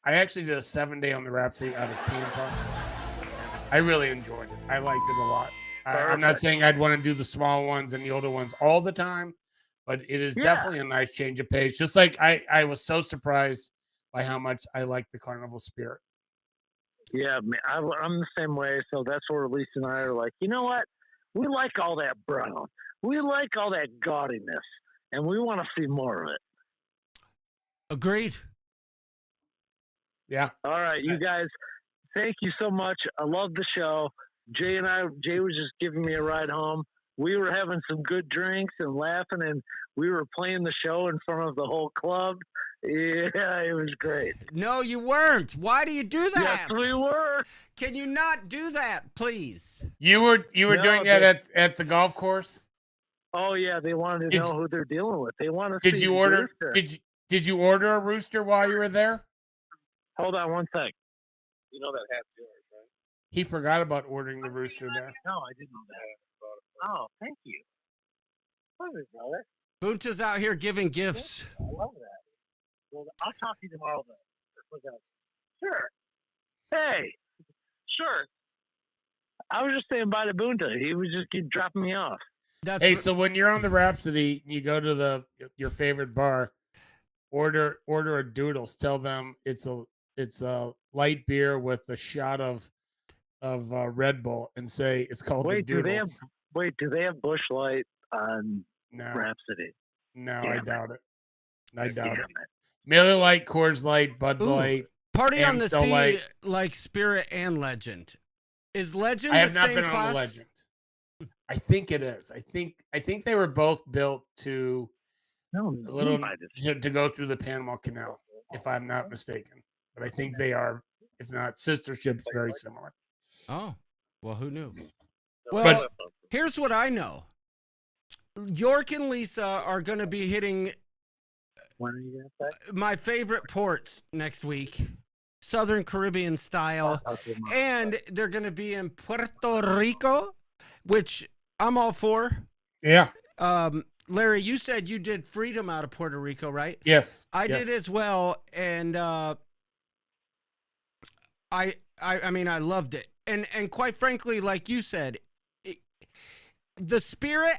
actually did a 7-day on the Rhapsody out of Tampa. I really enjoyed it. I liked it a lot. I'm not saying I'd want to do the small ones and the older ones all the time, but it is definitely a nice change of pace. Just like I was so surprised by how much I like the Carnival Spirit. Yeah, man, I'm the same way. So that's where Lisa and I are like, you know what? We like all that brown. We like all that gaudiness, and we want to see more of it. Agreed. Yeah. All right, you guys, thank you so much. I love the show. Jay was just giving me a ride home. We were having some good drinks and laughing, and we were playing the show in front of the whole club. Yeah, it was great. No, you weren't. Why do you do that? Yes, we were. Can you not do that, please? You were doing that at the golf course? Oh yeah, they wanted to know who they're dealing with. They want to Did see you order rooster. did you order a rooster while you were there? Hold on one sec. You know that hat's yours, right? He forgot about ordering the rooster there. No, I didn't know that. Oh, thank you. Love it, brother. Bunta's out here giving gifts. I love that. Well, I'll talk to you tomorrow then. Sure. Hey. Sure. I was just saying bye to Bunta. He was just keep dropping me off. So when you're on the Rhapsody, you go to your favorite bar, order a Doodles. Tell them it's a light beer with a shot of Red Bull, and say it's called the Doodles. Do they have Busch Light on No. Rhapsody? No, Damn I it. doubt it. I doubt Damn it. Miller Lite, Coors Light, Bud Light. Party on the Amstel Sea, Light. like Spirit and Legend. Is Legend I have the not same been class? on the Legend. I think it is. I think they were both built to to go through the Panama Canal, if I'm not mistaken. But I think they are, if not sister ships, very similar. Oh, well, who knew? Well, here's what I know. York and Lisa are going to be hitting When are you going to say? my favorite ports next week, Southern Caribbean style, and they're going to be in Puerto Rico, which I'm all for. Yeah. Larry, you said you did Freedom out of Puerto Rico, right? Yes. I did as well, and I mean, I loved it, and quite frankly, like you said, the Spirit.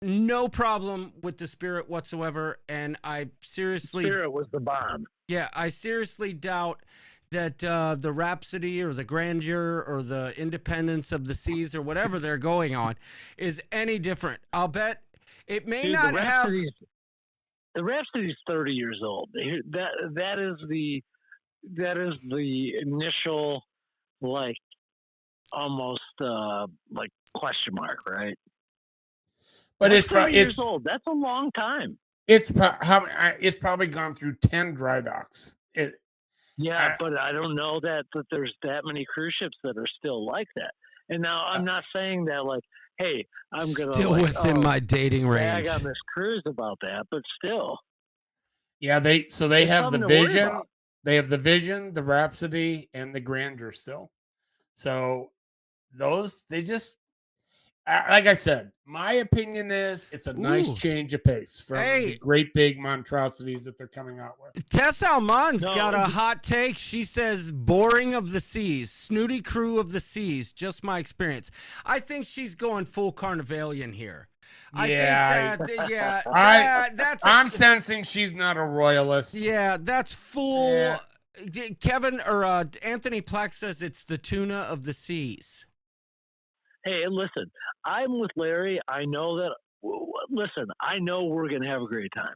No problem with the Spirit whatsoever, and I seriously... Spirit was the bomb. Yeah, I seriously doubt that the Rhapsody or the Grandeur or the Independence of the Seas or whatever they're going on is any different. I'll bet it may not have... The Rhapsody's 30 years old. That is the initial, like, almost, like, question mark, right? But it's 30 years old. That's a long time. It's probably gone through 10 dry docks. But I don't know that there's that many cruise ships that are still like that. And now I'm not saying that like, hey, I'm gonna still within my dating range. I got this cruise about that, but still. Yeah, they have the Vision. They have the Vision, the Rhapsody, and the Grandeur still. So those, they just, like I said, my opinion is it's a nice Ooh. change of pace from the great big monstrosities that they're coming out with. Tess Almon's got a hot take. She says, boring of the seas, snooty crew of the seas, just my experience. I think she's going full Carnivalian here. I'm sensing she's not a royalist. Yeah, that's full. Yeah. Kevin or Anthony Plack says it's the tuna of the seas. Hey, listen, I'm with Larry. I know that. Listen, I know we're going to have a great time.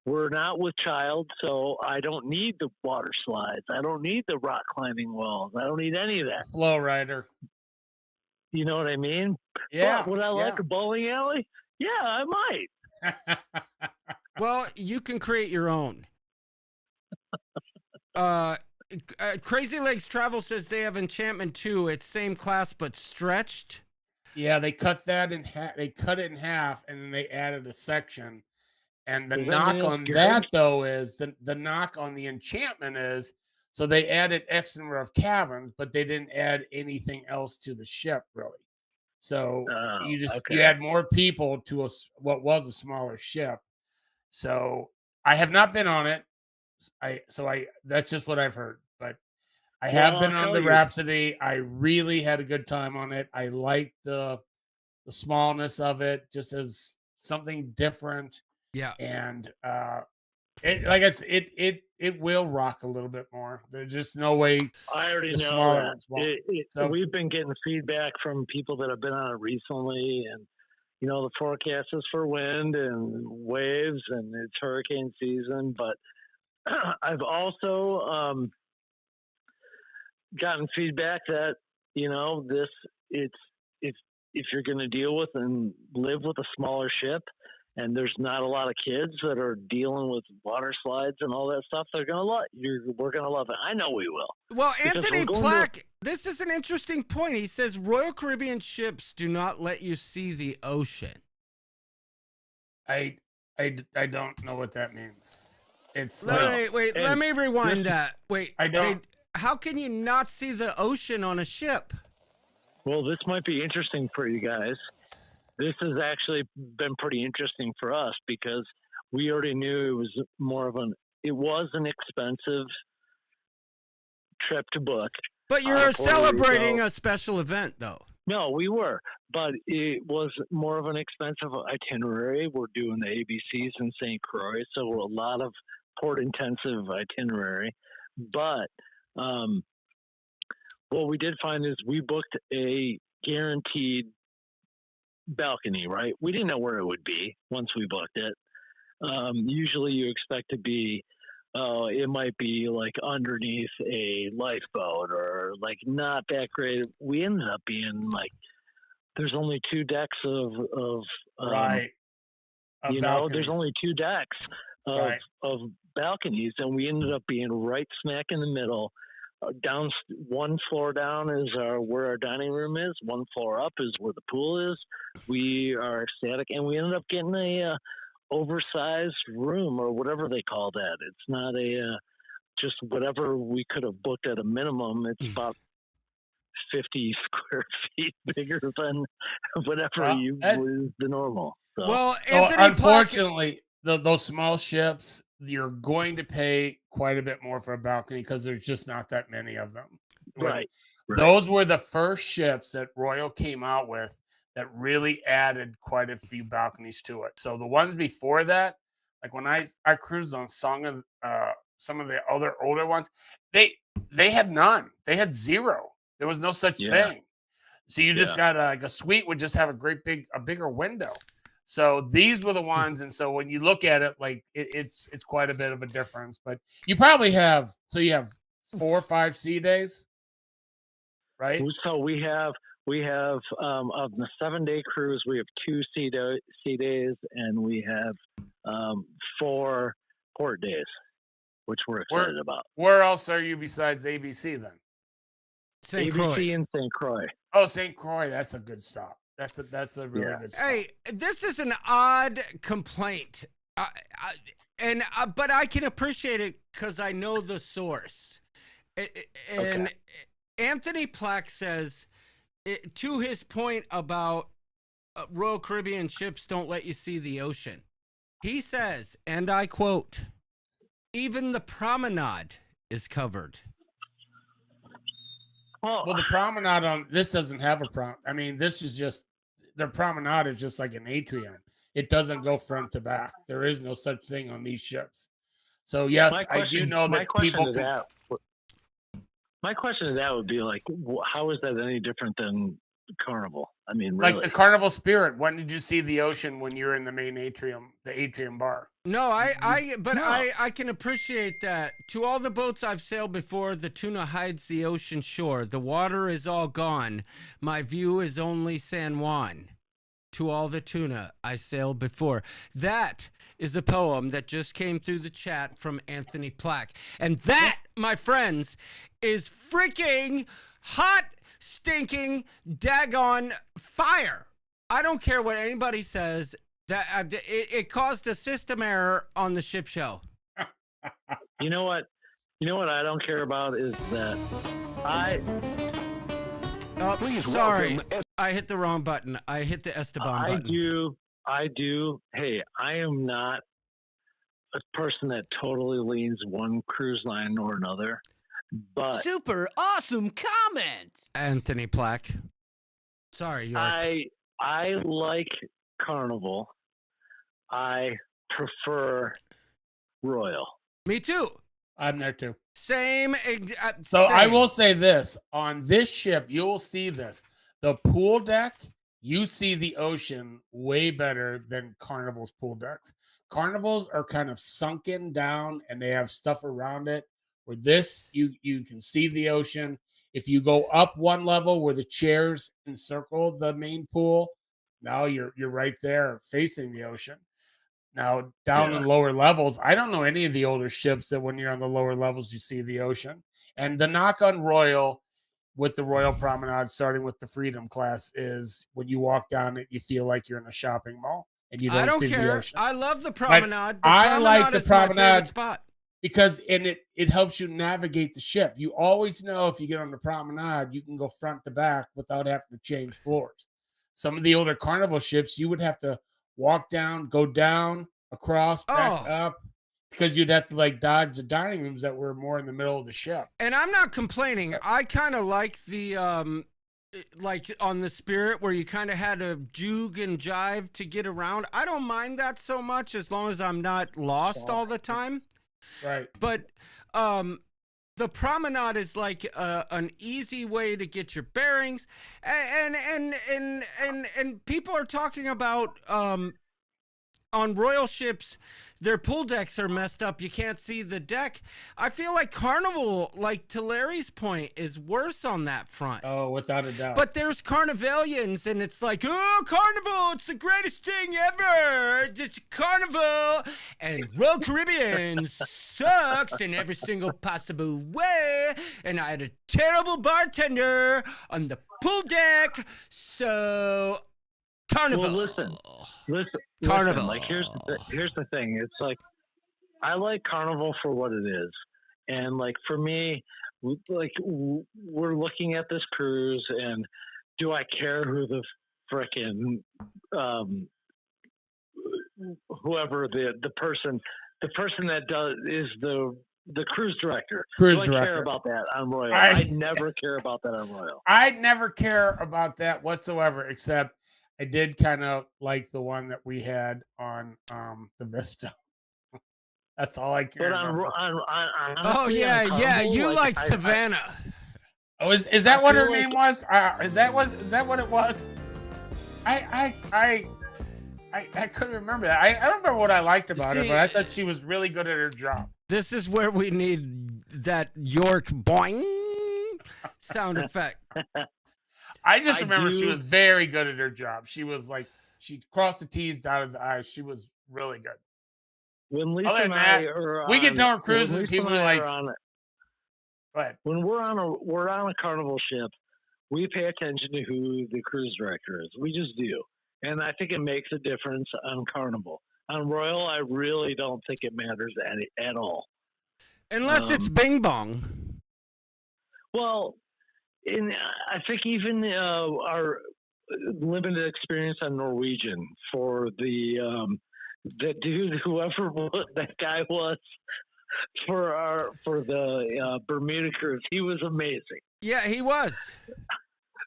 We're not with child, so I don't need the water slides. I don't need the rock climbing walls. I don't need any of that. Flow rider. You know what I mean? Yeah. But would I like a bowling alley? Yeah, I might. Well, you can create your own. Crazy Legs Travel says they have Enchantment 2. It's same class but stretched. Yeah, they cut that in half. They cut it in half, and then they added a section. And the knock on that, though, is the knock on the Enchantment is, so they added X number of cabins, but they didn't add anything else to the ship, really. So you add more people to what was a smaller ship. So I have not been on it. That's just what I've heard. But I have been on the Rhapsody. I really had a good time on it. I liked the smallness of it, just as something different. Yeah, and it will rock a little bit more. There's just no way. I already know that. So we've been getting feedback from people that have been on it recently, and the forecast is for wind and waves, and it's hurricane season. But I've also gotten feedback that if you're going to deal with and live with a smaller ship, and there's not a lot of kids that are dealing with water slides and all that stuff, we're going to love it. I know we will. Well, Anthony Plack, this is an interesting point. He says Royal Caribbean ships do not let you see the ocean. I don't know what that means. It's wait. Let me rewind that. Wait, I don't. How can you not see the ocean on a ship? Well, this might be interesting for you guys. This has actually been pretty interesting for us because we already knew it was an expensive trip to book. But you're celebrating a special event, though. No, we were, but it was more of an expensive itinerary. We're doing the ABCs in St. Croix, so a lot of port-intensive itinerary. But what we did find is we booked a guaranteed balcony, right? We didn't know where it would be once we booked it. Usually you expect to be, it might be like underneath a lifeboat or like not that great. We ended up being like, there's only 2 decks of right. There's only 2 decks of balconies, and we ended up being right smack in the middle. Down 1 floor down is where our dining room is. 1 floor up is where the pool is. We are ecstatic, and we ended up getting a oversized room or whatever they call that. It's not just whatever we could have booked at a minimum. It's about 50 square feet bigger than whatever was the normal. So. Well, Anthony, unfortunately, those small ships, you're going to pay quite a bit more for a balcony because there's just not that many of them. Right. Those were the first ships that Royal came out with that really added quite a few balconies to it. So the ones before that, like when I cruised on some of the other older ones, they had none. They had 0. There was no such thing. So you just got like a suite would just have a bigger window. So these were the ones, and so when you look at it, like it's quite a bit of a difference. But you probably have 4 or 5 sea days, right? So we have of the 7-day cruise, we have 2 sea days, and we have 4 port days, which we're excited about. Where else are you besides ABC then? St. Croix. ABC and St. Croix. Oh, St. Croix, that's a good stop. That's a really good stop. Hey, this is an odd complaint. But I can appreciate it because I know the source. And Anthony Plack says, to his point about Royal Caribbean ships don't let you see the ocean. He says, and I quote, "Even the promenade is covered." Well, the promenade on this doesn't have a I mean, this is just the promenade is just like an atrium. It doesn't go front to back. There is no such thing on these ships. So yes, I do know that people can. My question to that would be like, how is that any different than Carnival? I mean, Like really. the Carnival Spirit. When did you see the ocean when you're in the main atrium, the atrium bar? No, I can appreciate that. To all the boats I've sailed before, the tuna hides the ocean shore. The water is all gone. My view is only San Juan. To all the tuna I sailed before. That is a poem that just came through the chat from Anthony Plack. And that, my friends, is freaking hot, stinking, daggone fire. I don't care what anybody says. That it caused a system error on the ship show. You know what? I don't care about is that Please sorry, I hit the wrong button. I hit the Esteban button. I do. Hey, I am not a person that totally leans one cruise line or another. But Super awesome comment, Anthony Plack. Sorry, York. I like Carnival. I prefer Royal. Me too. I'm there too. Same. So I will say this. On this ship, you will see this. The pool deck, you see the ocean way better than Carnival's pool decks. Carnivals are kind of sunken down and they have stuff around it. Where this, you can see the ocean. If you go up one level where the chairs encircle the main pool, now you're right there facing the ocean. Now, down in lower levels, I don't know any of the older ships that when you're on the lower levels, you see the ocean. And the knock on Royal with the Royal Promenade, starting with the Freedom class, is when you walk down it, you feel like you're in a shopping mall and you don't see the ocean. I love the promenade. I like the promenade spot because it helps you navigate the ship. You always know if you get on the promenade, you can go front to back without having to change floors. Some of the older Carnival ships, you would have to walk down, go down, across, back up, because you'd have to like dodge the dining rooms that were more in the middle of the ship. And I'm not complaining. I kind of like the like on the Spirit where you kind of had to jug and jive to get around. I don't mind that so much as long as I'm not lost all the time. Right. But the promenade is like an easy way to get your bearings, and people are talking about on Royal ships, their pool decks are messed up. You can't see the deck. I feel like Carnival, like to Larry's point, is worse on that front. Oh, without a doubt. But there's Carnivalians, and it's like, oh, Carnival, it's the greatest thing ever. It's Carnival. And Royal Caribbean sucks in every single possible way. And I had a terrible bartender on the pool deck. So, Carnival. Well, listen. Carnival. Like here's the thing. It's like I like Carnival for what it is, and like for me, like we're looking at this cruise, and do I care who the frickin' whoever the person that is the cruise director? Do I care about that on Royal? I never care about that on Royal. I never care about that whatsoever, except I did kind of like the one that we had on the Vista. That's all I care about. You like Savannah. Oh, is that what her name was? Is that what it was? I couldn't remember that. I don't remember what I liked about her, but I thought she was really good at her job. This is where we need that York boing sound effect. I just remember she was very good at her job. She was like, she crossed the T's, dotted the I's. She was really good. When Lisa Other than that, we get done cruises and people are like, when we're on a Carnival ship, we pay attention to who the cruise director is. We just do. And I think it makes a difference on Carnival. On Royal, I really don't think it matters at all. Unless it's Bing Bong. Well, I think even our limited experience on Norwegian for the dude, whoever that guy was, for the Bermuda cruise, he was amazing. Yeah, he was.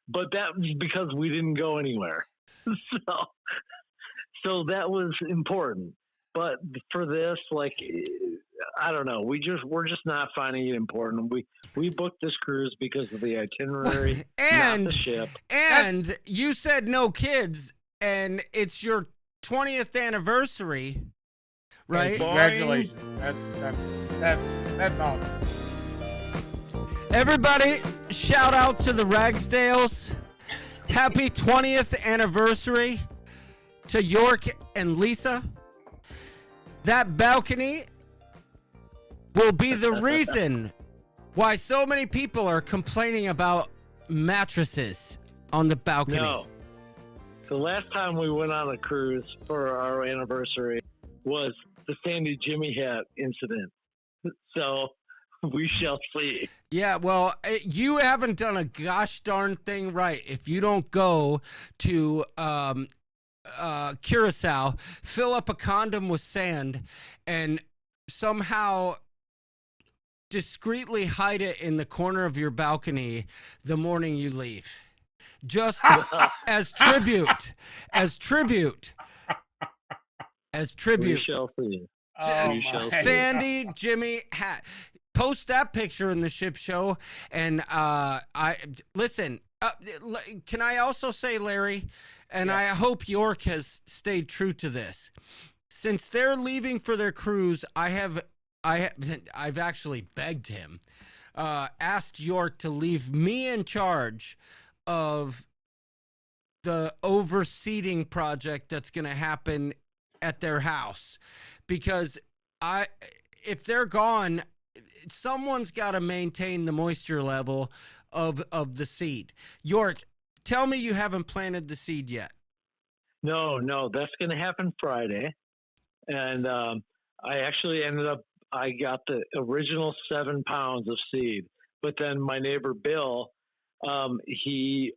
But that was because we didn't go anywhere, so that was important. But for this, like, I don't know, we're just not finding it important. We booked this cruise because of the itinerary and not the ship. And you said no kids, and it's your 20th anniversary, right? Hey, congratulations. That's awesome. Everybody, shout out to the Ragsdales. Happy 20th anniversary to York and Lisa. That balcony will be the reason why so many people are complaining about mattresses on the balcony. No. The last time we went on a cruise for our anniversary was the Sandy Jimmy Hat incident. So we shall see. Yeah, well, you haven't done a gosh darn thing right if you don't go to Curacao, fill up a condom with sand, and somehow discreetly hide it in the corner of your balcony the morning you leave. Just as tribute. We shall see. Sandy Jimmy Hat. Post that picture in the ship show, and I listen. Can I also say, Larry, and yes. I hope York has stayed true to this. Since they're leaving for their cruise, I've actually begged him, asked York to leave me in charge of the overseeding project that's going to happen at their house, because if they're gone, someone's got to maintain the moisture level of the seed. York, tell me you haven't planted the seed yet. No, that's going to happen Friday. And I actually I got the original 7 pounds of seed, but then my neighbor Bill, he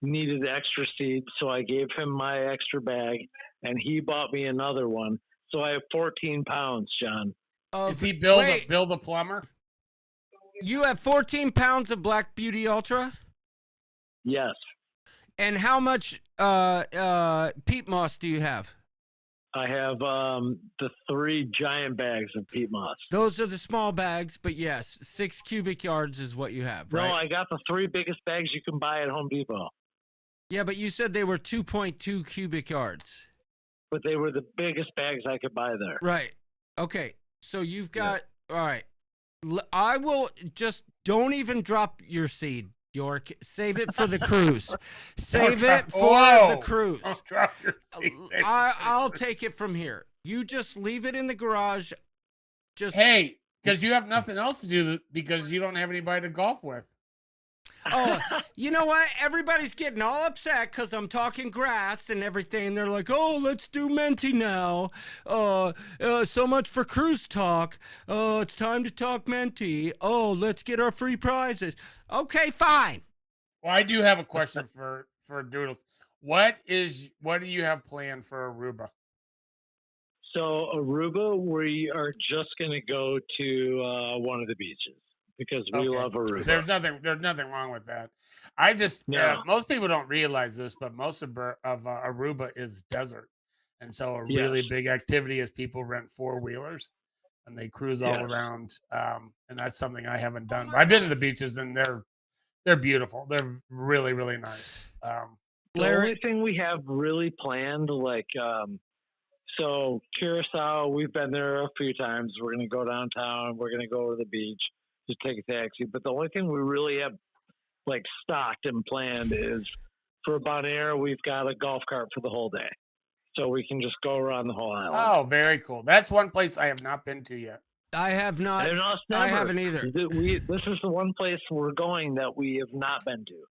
needed extra seed, so I gave him my extra bag, and he bought me another one. So I have 14 pounds, John. Is he Bill the plumber? You have 14 pounds of Black Beauty Ultra? Yes. And how much peat moss do you have? I have the 3 giant bags of peat moss. Those are the small bags, but yes, 6 cubic yards is what you have, right? No, I got the 3 biggest bags you can buy at Home Depot. Yeah, but you said they were 2.2 cubic yards. But they were the biggest bags I could buy there. Right. Okay. So you've got, all right. I will just, don't even drop your seed, York. Save it for the cruise. Save it for the cruise. Don't drop your seed. I'll take it from here. You just leave it in the garage. Hey, because you have nothing else to do because you don't have anybody to golf with. Oh, you know what? Everybody's getting all upset because I'm talking grass and everything. They're like, oh, let's do Menti now. So much for cruise talk. It's time to talk Menti. Oh, let's get our free prizes. Okay, fine. Well, I do have a question for Doodles. What do you have planned for Aruba? So Aruba, we are just going to go to one of the beaches. Because we love Aruba. There's nothing wrong with that. I just most people don't realize this, but most of Aruba is desert, and so a really big activity is people rent 4-wheelers and they cruise all around. And that's something I haven't done. But I've been to the beaches and they're beautiful. They're really, really nice. The only thing we have really planned, so Curacao, we've been there a few times. We're going to go downtown. We're going to go to the beach. To take a taxi, but the only thing we really have stocked and planned is for Bonaire. We've got a golf cart for the whole day, so we can just go around the whole island. Oh, very cool. That's one place I have not been to yet. I have not. I haven't either. This is the one place we're going that we have not been to.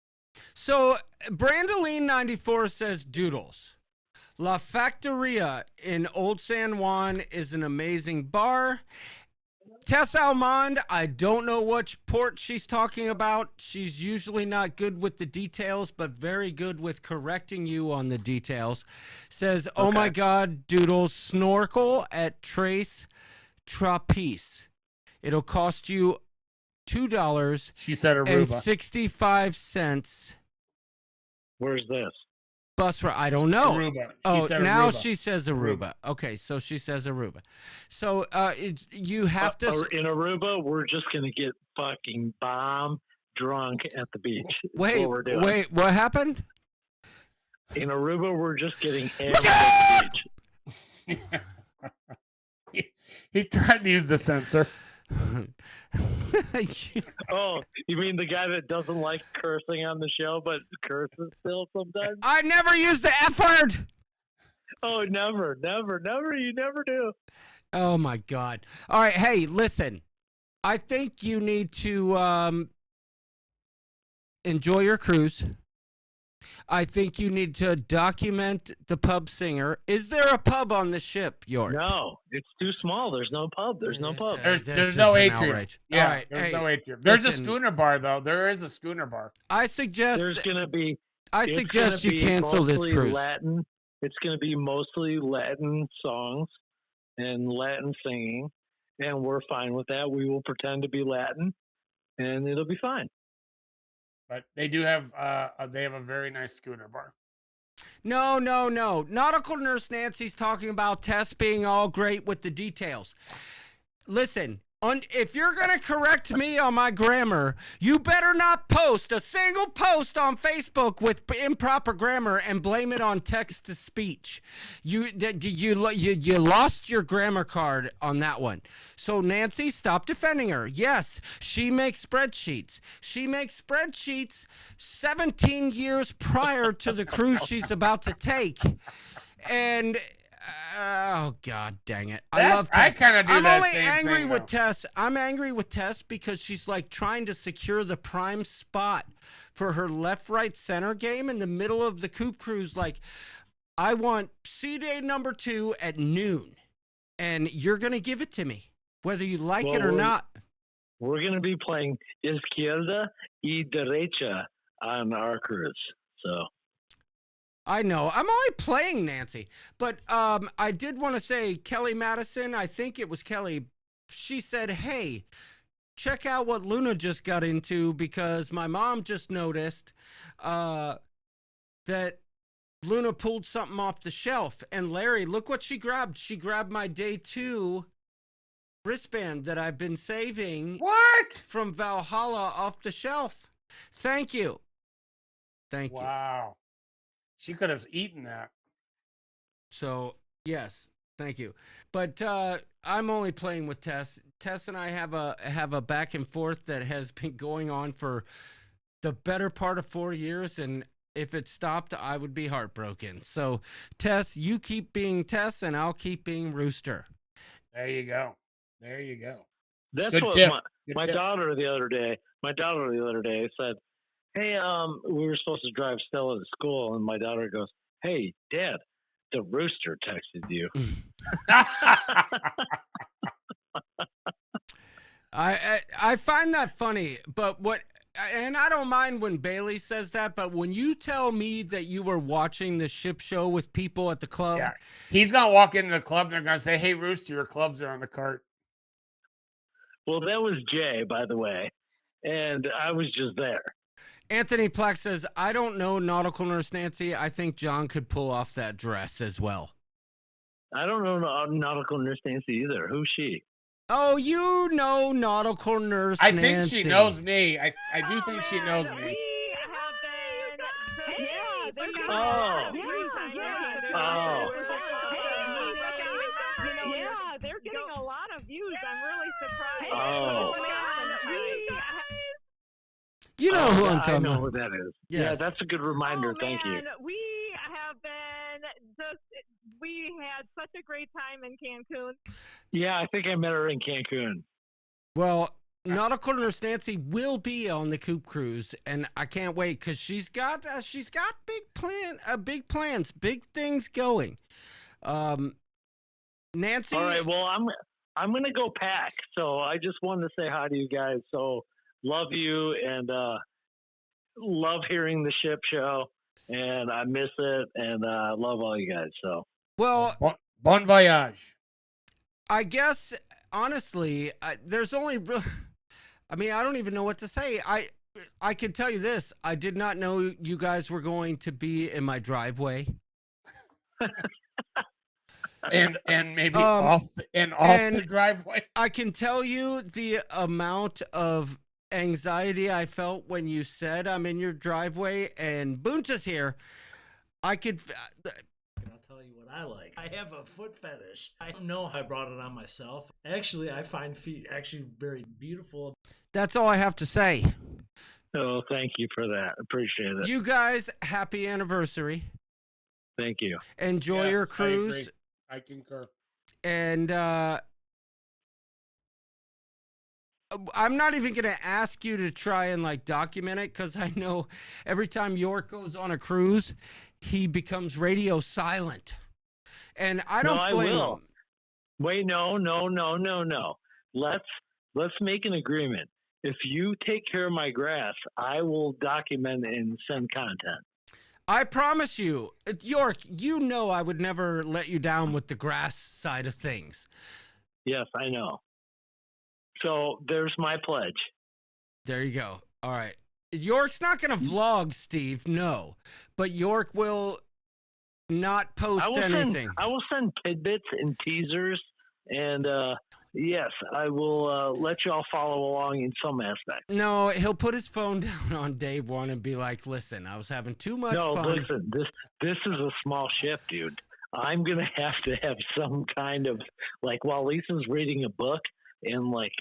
So Brandoline 94 says, Doodles, La Factoria in Old San Juan is an amazing bar. Tess Almond, I don't know which port she's talking about. She's usually not good with the details, but very good with correcting you on the details. Says, oh my God, Doodles, snorkel at Trace Trapeze. It'll cost you $2. She said Aruba. And 65 cents. Where's this? Bus ride. I don't know. Aruba. She said now Aruba. she says Aruba. Okay, so she says Aruba. So you have to. In Aruba, we're just gonna get fucking bomb drunk at the beach. That's Wait, what we're doing. wait, what happened? In Aruba, we're just getting hammered at the beach. He tried to use the sensor. Oh, you mean the guy that doesn't like cursing on the show, but curses still sometimes? I never use the F word. Oh, never. You never do. Oh my God. All right. Hey, listen, I think you need to enjoy your cruise. I think you need to document the pub singer. Is there a pub on the ship, York? No, it's too small. There's no pub. There's no pub. There's no atrium. Yeah, All right, there's no atrium. There's a schooner bar though. There is a schooner bar. I suggest. There's gonna be. I it's suggest gonna you be cancel this mostly cruise. Latin. It's going to be mostly Latin songs and Latin singing, and we're fine with that. We will pretend to be Latin, and it'll be fine. But they do have a very nice schooner bar. No. Nautical Nurse Nancy's talking about Tess being all great with the details. Listen, if you're going to correct me on my grammar, you better not post a single post on Facebook with improper grammar and blame it on text to speech. You lost your grammar card on that one. So Nancy, stop defending her. Yes, she makes spreadsheets. She makes spreadsheets 17 years prior to the cruise she's about to take. And oh God dang it. I love Tess. I kind of do I'm that only same angry thing, with though. Tess. I'm angry with Tess because she's like trying to secure the prime spot for her left, right, center game in the middle of the Coop Cruise. Like, I want sea day number 2 at noon, and you're going to give it to me, whether you like it or not. We're going to be playing Izquierda y Derecha on our cruise. So. I know. I'm only playing Nancy. But I did want to say, Kelly Madison, I think it was Kelly, she said, hey, check out what Luna just got into because my mom just noticed that Luna pulled something off the shelf. And Larry, look what she grabbed. She grabbed my day 2 wristband that I've been saving. What? From Valhalla off the shelf. Thank you. Thank you. Wow. She could have eaten that. So, yes, thank you. But I'm only playing with Tess. Tess and I have a back and forth that has been going on for the better part of 4 years, and if it stopped, I would be heartbroken. So, Tess, you keep being Tess, and I'll keep being Rooster. There you go. There you go. That's Good what tip. my daughter the other day said, hey, we were supposed to drive Stella to school, and my daughter goes, hey, Dad, the rooster texted you. I find that funny, but and I don't mind when Bailey says that, but when you tell me that you were watching the ship show with people at the club. Yeah. He's going to walk into the club, and they're going to say, hey, Rooster, your clubs are on the cart. Well, that was Jay, by the way, and I was just there. Anthony Plack says, I don't know Nautical Nurse Nancy. I think John could pull off that dress as well. I don't know Nautical Nurse Nancy either. Who's she? Oh, you know Nautical Nurse Nancy. I think she knows me. I do think she knows me. Yeah, they're getting a lot of views. I'm really surprised. Oh. You know who I'm talking I know about. who that is. Yes. Yeah, that's a good reminder. Thank you. We have been we had such a great time in Cancun. Yeah, I think I met her in Cancun. Well, Nautical Nurse Nancy will be on the Coop Cruise, and I can't wait because she's got big plans, big things going. Nancy. All right. Well, I'm gonna go pack. So I just wanted to say hi to you guys. So love you and love hearing the ship show, and I miss it, and love all you guys. So well, bon voyage. I guess honestly, there's only. I mean, I don't even know what to say. I can tell you this: I did not know you guys were going to be in my driveway. and maybe off the driveway. I can tell you the amount of anxiety I felt when you said I'm in your driveway and Bunta's here. I could. I'll tell you what I like. I have a foot fetish. I don't know how I brought it on myself. Actually, I find feet actually very beautiful. That's all I have to say. Oh, thank you for that. Appreciate it. You guys, happy anniversary. Thank you. Enjoy your cruise. I concur. And I'm not even going to ask you to try and like document it because I know every time York goes on a cruise, he becomes radio silent. And I don't blame him. Wait, no. Let's make an agreement. If you take care of my grass, I will document and send content. I promise you, York, you know I would never let you down with the grass side of things. Yes, I know. So there's my pledge. There you go. All right. York's not going to vlog, Steve, no. But York will not post anything. I will send tidbits and teasers, and yes, I will let y'all follow along in some aspect. No, he'll put his phone down on day one and be like, listen, I was having too much fun. No, listen, this is a small ship, dude. I'm going to have some kind of, like, while Lisa's reading a book and, like,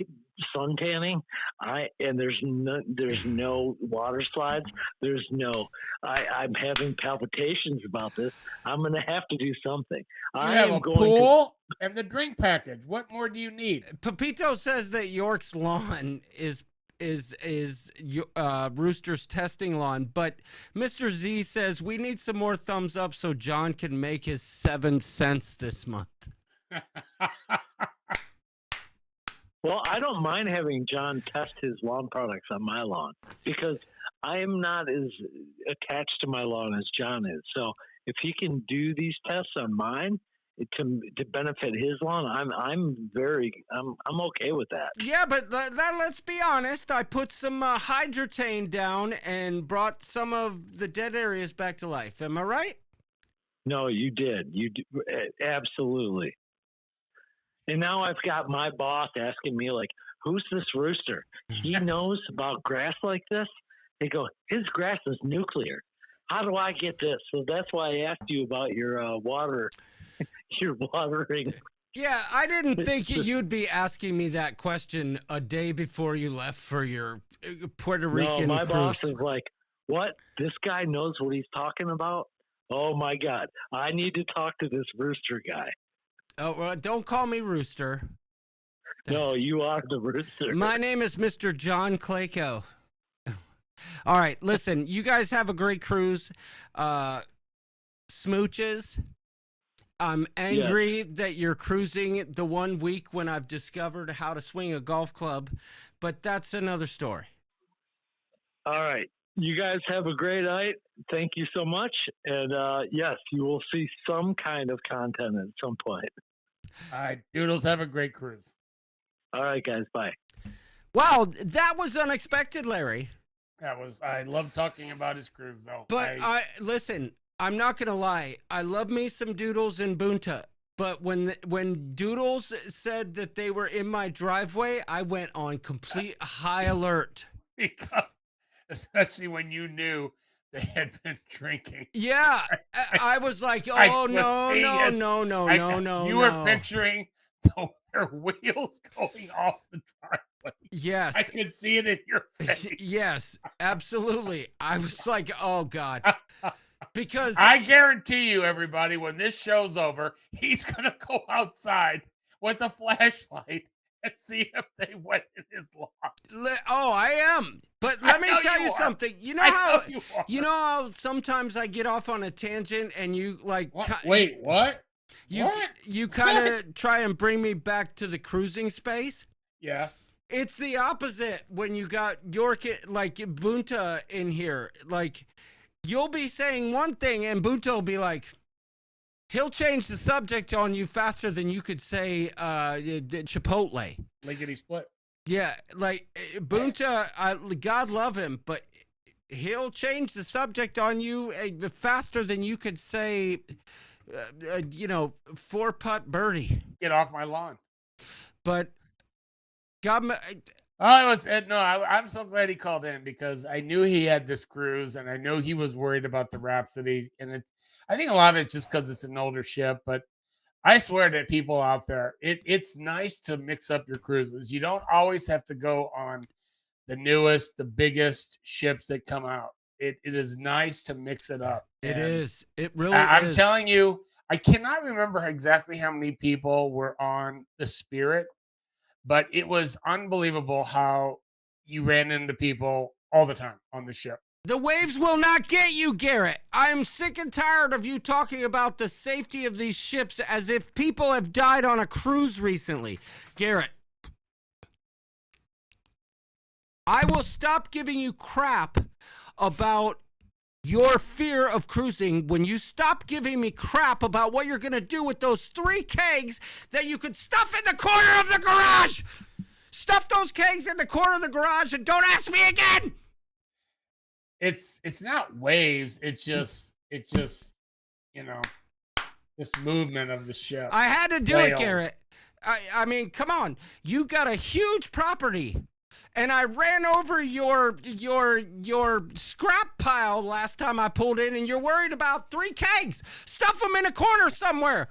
sun tanning, and there's no water slides. There's no, I'm having palpitations about this. I'm going to have to do something. You have a pool and the drink package. What more do you need? Pepito says that York's lawn is Rooster's testing lawn, but Mr. Z says we need some more thumbs up so John can make his 7 cents this month. Well, I don't mind having John test his lawn products on my lawn because I am not as attached to my lawn as John is. So if he can do these tests on mine to benefit his lawn, I'm okay with that. Yeah, but let's be honest. I put some hydrotane down and brought some of the dead areas back to life. Am I right? No, you did. You absolutely. And now I've got my boss asking me, like, who's this rooster? He knows about grass like this? They go, his grass is nuclear. How do I get this? So that's why I asked you about your your watering. Yeah, I didn't think you'd be asking me that question a day before you left for your Puerto Rican my cruise. boss is like, what? This guy knows what he's talking about? Oh, my God. I need to talk to this rooster guy. Oh, well, don't call me Rooster. No, you are the rooster. My name is Mr. John Clayco. All right, listen, you guys have a great cruise. Smooches. I'm angry that you're cruising the 1 week when I've discovered how to swing a golf club, but that's another story. All right. You guys have a great night. Thank you so much. And yes, you will see some kind of content at some point. All right, Doodles, have a great cruise. All right, guys. Bye. Wow, that was unexpected, Larry. I love talking about his cruise, though. But listen, I'm not going to lie. I love me some Doodles and Bunta. But when Doodles said that they were in my driveway, I went on complete high alert. Because, especially when you knew they had been drinking. Yeah, I was like, oh, no. You were picturing their wheels going off the driveway. Yes. I could see it in your face. Yes, absolutely. I was like, oh, God. Because I guarantee you, everybody, when this show's over, he's going to go outside with a flashlight and see if they went in his lawn. Oh, I am. But let me tell you are. something. You know I how know you are. you know how sometimes I get off on a tangent and you like Wait, what? You kind of try and bring me back to the cruising space? Yes. It's the opposite when you got York like Bunta in here. Like you'll be saying one thing and Bunta will be like, he'll change the subject on you faster than you could say Chipotle. Lickety split. Yeah, like Bunta, God love him, but he'll change the subject on you faster than you could say, 4-putt birdie. Get off my lawn. But God, I'm so glad he called in because I knew he had this cruise and I know he was worried about the Rhapsody, and I think a lot of it's just because it's an older ship, but I swear to people out there, it's nice to mix up your cruises. You don't always have to go on the newest, the biggest ships that come out. It is nice to mix it up. It is. It really I'm is. telling you, I cannot remember exactly how many people were on the Spirit, but it was unbelievable how you ran into people all the time on the ship. The waves will not get you, Garrett. I'm sick and tired of you talking about the safety of these ships as if people have died on a cruise recently. Garrett, I will stop giving you crap about your fear of cruising when you stop giving me crap about what you're going to do with those 3 kegs that you could stuff in the corner of the garage. Stuff those kegs in the corner of the garage and don't ask me again. It's not waves. It's just this movement of the ship. I had to do it, Garrett. I mean, come on. You got a huge property. And I ran over your scrap pile last time I pulled in, and you're worried about 3 kegs. Stuff them in a corner somewhere.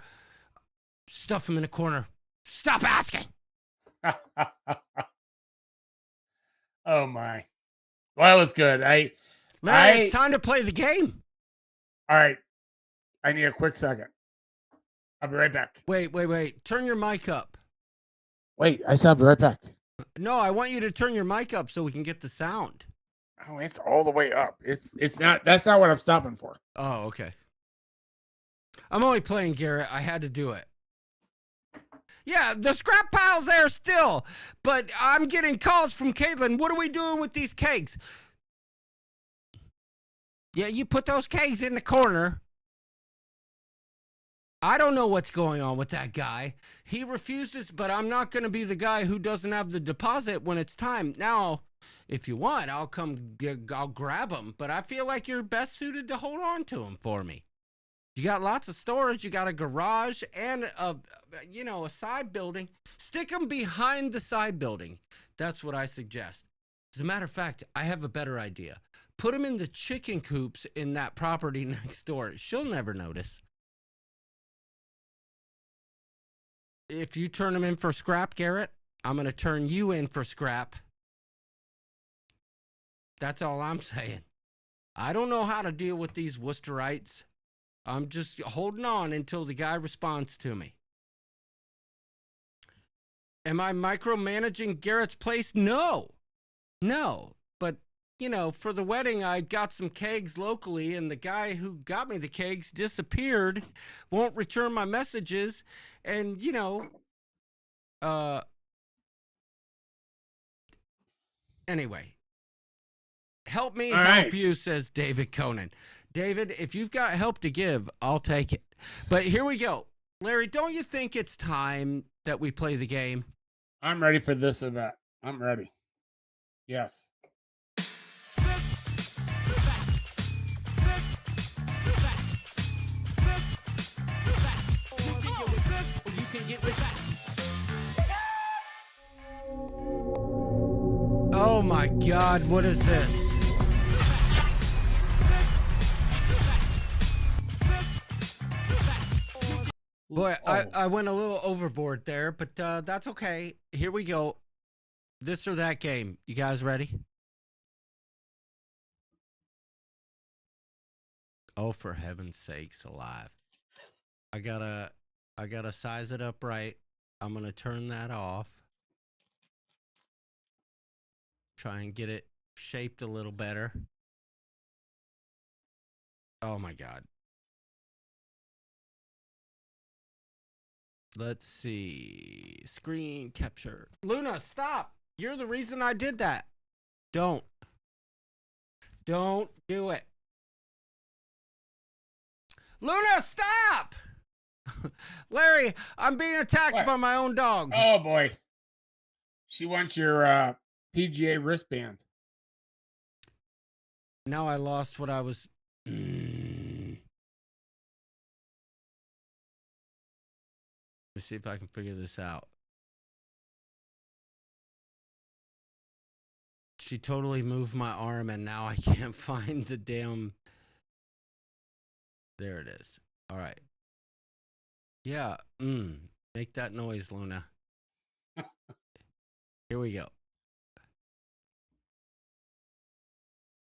Stuff them in a corner. Stop asking. Oh my. Well, that was good. Larry, it's time to play the game. All right. I need a quick second. I'll be right back. Wait. Turn your mic up. Wait, I said I'll be right back. No, I want you to turn your mic up so we can get the sound. Oh, it's all the way up. It's not. That's not what I'm stopping for. Oh, okay. I'm only playing, Garrett. I had to do it. Yeah, the scrap pile's there still, but I'm getting calls from Caitlin. What are we doing with these kegs? Yeah, you put those kegs in the corner. I don't know what's going on with that guy. He refuses, but I'm not going to be the guy who doesn't have the deposit when it's time. Now, if you want, I'll grab him, but I feel like you're best suited to hold on to him for me. You got lots of storage. You got a garage and a side building. Stick them behind the side building. That's what I suggest. As a matter of fact, I have a better idea. Put them in the chicken coops in that property next door. She'll never notice. If you turn them in for scrap, Garrett, I'm going to turn you in for scrap. That's all I'm saying. I don't know how to deal with these Worcesterites. I'm just holding on until the guy responds to me. Am I micromanaging Garrett's place? No. But, for the wedding, I got some kegs locally, and the guy who got me the kegs disappeared, won't return my messages, and, anyway. Help me help you, says David Conan. David, if you've got help to give, I'll take it. But here we go. Larry, don't you think it's time that we play the game? I'm ready for this or that. I'm ready. Yes. Oh my God, what is this? Boy, I went a little overboard there, but that's okay. Here we go. This or that game. You guys ready? Oh, for heaven's sakes alive. I gotta size it up right. I'm gonna turn that off. Try and get it shaped a little better. Oh my God. Let's see. Screen capture. Luna, stop. You're the reason I did that. Don't do it. Luna, stop. Larry, I'm being attacked by my own dog. Oh boy. She wants your PGA wristband. Now I lost what I was. Let me see if I can figure this out. She totally moved my arm and now I can't find the damn. There it is. All right. Yeah. Make that noise, Luna. Here we go.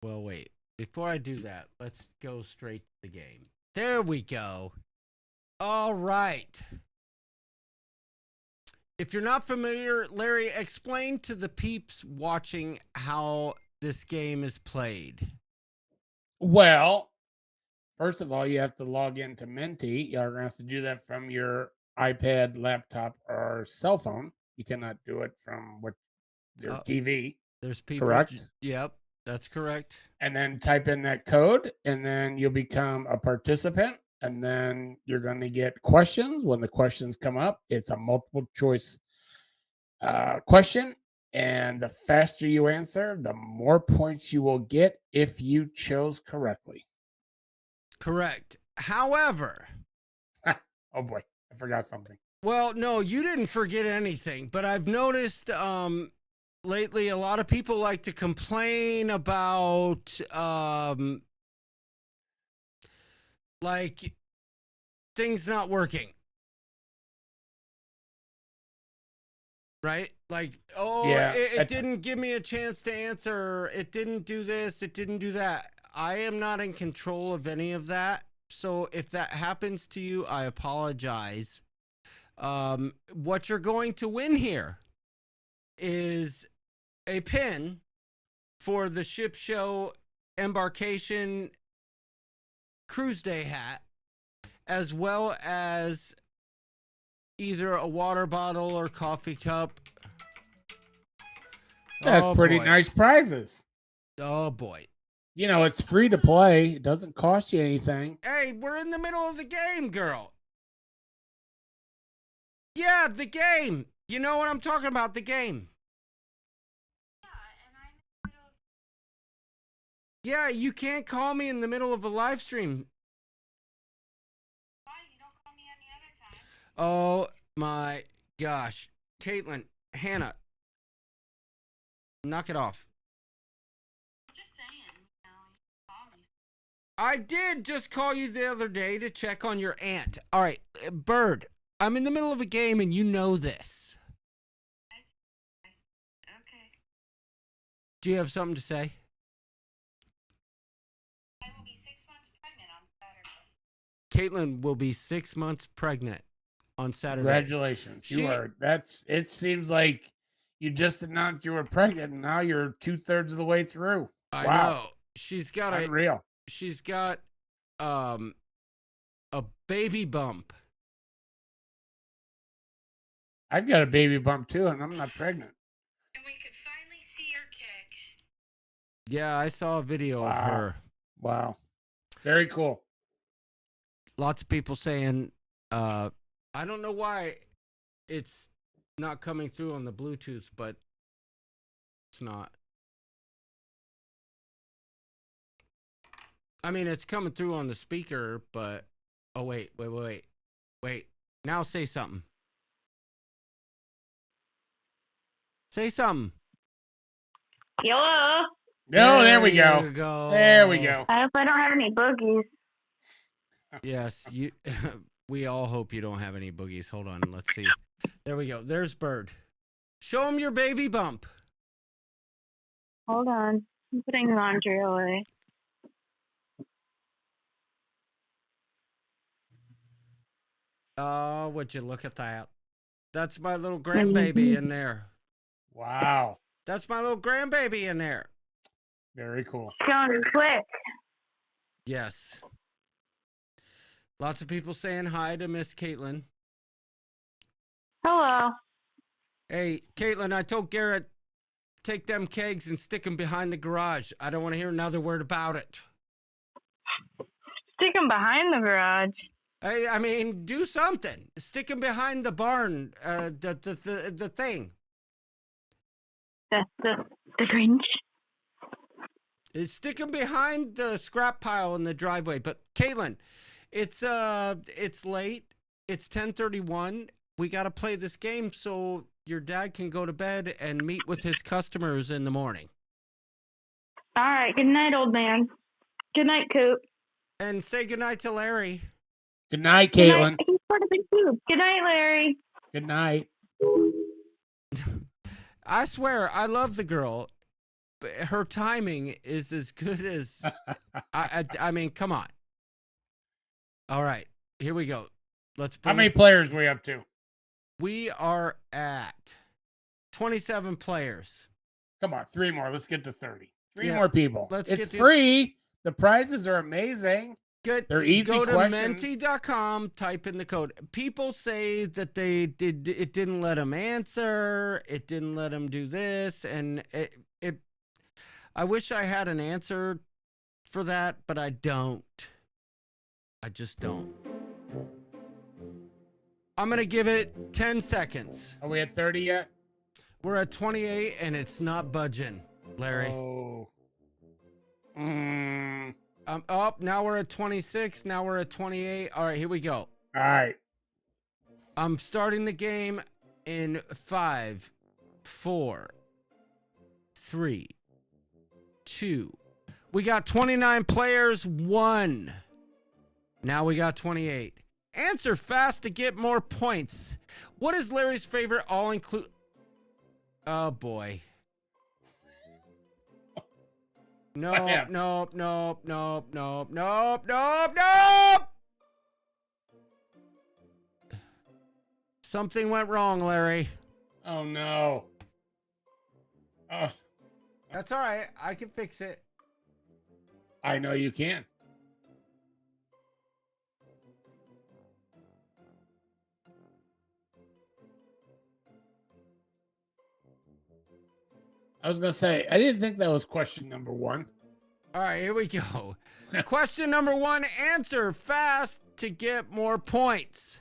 Well, wait. Before I do that, let's go straight to the game. There we go. All right. If you're not familiar, Larry, explain to the peeps watching how this game is played. Well, first of all, you have to log into Menti. You're going to have to do that from your iPad, laptop, or cell phone. You cannot do it from your TV. There's people. Correct? Yep, that's correct. And then type in that code, and then you'll become a participant. And then you're going to get questions. When the questions come up, it's a multiple choice question. And the faster you answer, the more points you will get if you chose correctly. Correct. However. Oh boy, I forgot something. Well, no, you didn't forget anything. But I've noticed lately a lot of people like to complain about like things not working. Right? Like, oh, yeah, it didn't give me a chance to answer. It didn't do this. It didn't do that. I am not in control of any of that. So if that happens to you, I apologize. What you're going to win here is a pin for the Ship Show Embarkation Cruise Day hat, as well as either a water bottle or coffee cup. That's pretty nice prizes. Oh boy. You know, it's free to play. It doesn't cost you anything. Hey, we're in the middle of the game, girl. Yeah, the game. You know what I'm talking about, the game. Yeah, you can't call me in the middle of a live stream. Oh my gosh. Caitlin, Hannah, knock it off. I did just call you the other day to check on your aunt. All right, Bird, I'm in the middle of a game and you know this. Okay. Do you have something to say? I will be 6 months pregnant on Saturday. Caitlin will be 6 months pregnant on Saturday. Congratulations. It seems like you just announced you were pregnant and now you're 2/3 of the way through. I Wow. know. She's got Unreal. She's got a baby bump. I've got a baby bump too, and I'm not pregnant. And we could finally see your kick. Yeah, I saw a video of her. Wow. Very cool. Lots of people saying, I don't know why it's not coming through on the Bluetooth, but it's not. I mean, it's coming through on the speaker, but... Oh, wait. Now say something. Say something. Hello. No, there we go. There we go. I hope I don't have any boogies. Yes, you. We all hope you don't have any boogies. Hold on, let's see. There we go. There's Bird. Show him your baby bump. Hold on. I'm putting laundry away. Oh, would you look at that? That's my little grandbaby in there. Wow. That's my little grandbaby in there. Very cool. Going quick. Yes. Lots of people saying hi to Miss Caitlin. Hello. Hey, Caitlin, I told Garrett, take them kegs and stick them behind the garage. I don't want to hear another word about it. Stick them behind the garage. I mean, do something. Stick them behind the barn, the thing. That's the Grinch. Stick them behind the scrap pile in the driveway. But Caitlin, it's late. It's 10:31. We got to play this game so your dad can go to bed and meet with his customers in the morning. All right. Good night, old man. Good night, Coop. And say goodnight to Larry. Good night, Caitlin. He's part of the Coop. Good night, Larry. Good night. I swear, I love the girl. But her timing is as good as... I mean, come on. All right. Here we go. Let's bring How many players we up to? We are at 27 players. Come on, 3 more. Let's get to 30. 3 Yeah, more people. let's It's get to- free. The prizes are amazing. Good. They're easy Go to questions. menti.com, type in the code. People say that it didn't let them answer, it didn't let them do this, and I wish I had an answer for that, but I don't. I just don't. I'm going to give it 10 seconds. Are we at 30 yet? We're at 28 and it's not budging, Larry. Oh. Now we're at 26. Now we're at 28. All right, here we go. All right. I'm starting the game in 5, 4, 3, 2. We got 29 players, 1. Now we got 28. Answer fast to get more points. What is Larry's favorite all-inclusive? Oh, boy. Nope, nope, nope, nope, nope, nope, nope, nope! Something went wrong, Larry. Oh, no. Oh. That's all right. I can fix it. I know you can. I was going to say, I didn't think that was question number 1. All right, here we go. Question number 1, answer fast to get more points.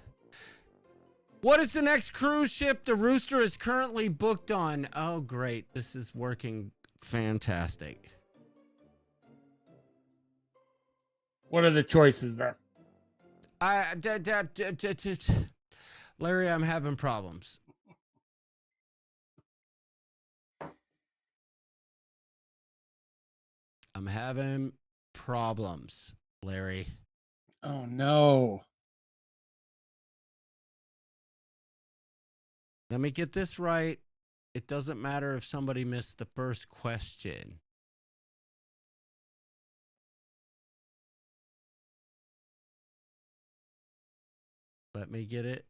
What is the next cruise ship the Rooster is currently booked on? Oh, great. This is working fantastic. What are the choices there? Larry, I'm having problems. I'm having problems, Larry. Oh, no. Let me get this right. It doesn't matter if somebody missed the first question. Let me get it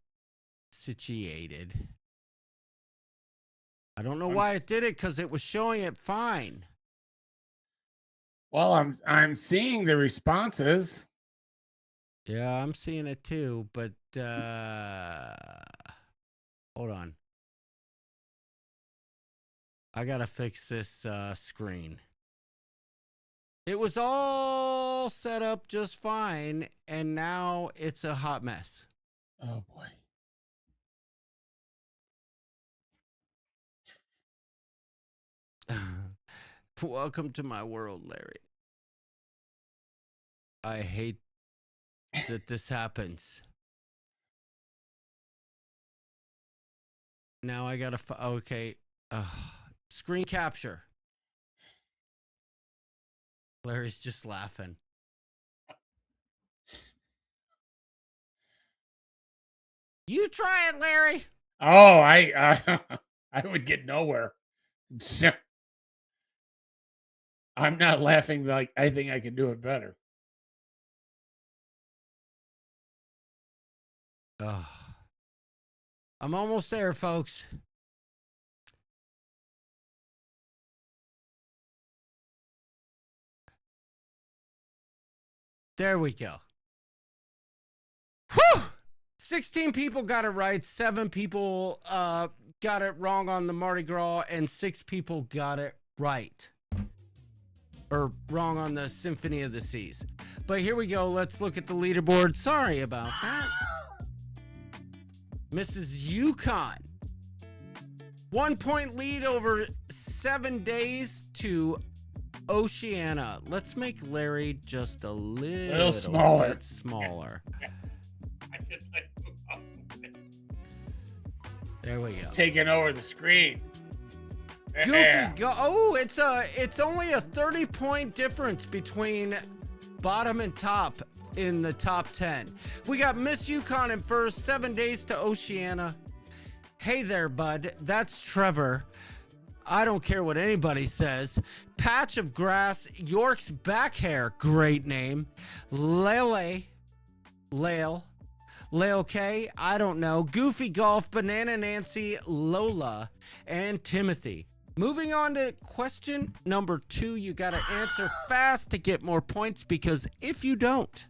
situated. I don't know why it did it, because it was showing it fine. Well, I'm seeing the responses. Yeah, I'm seeing it too, but hold on. I gotta fix this screen. It was all set up just fine, and now it's a hot mess. Oh, boy. Welcome to my world, Larry. I hate that this happens. Now I gotta, okay. Screen capture. Larry's just laughing. You try it, Larry. Oh, I would get nowhere. I'm not laughing like I think I can do it better. Oh. I'm almost there, folks. There we go. Whew! 16 people got it right. 7 people got it wrong on the Mardi Gras, and 6 people got it right. Or wrong on the Symphony of the Seas. But here we go. Let's look at the leaderboard. Sorry about that. Mrs. Yukon. 1 point lead over 7 days to Oceania. Let's make Larry just a little smaller. bit smaller. There we go. Taking over the screen. Goofy go. Oh, it's only a 30-point difference between bottom and top in the top 10. We got Miss Yukon in first, 7 days to Oceania. Hey there, bud. That's Trevor. I don't care what anybody says. Patch of Grass, York's Back Hair, great name. Lele K, I don't know. Goofy Golf, Banana Nancy, Lola, and Timothy. Moving on to question number 2. You got to answer fast to get more points, because if you don't,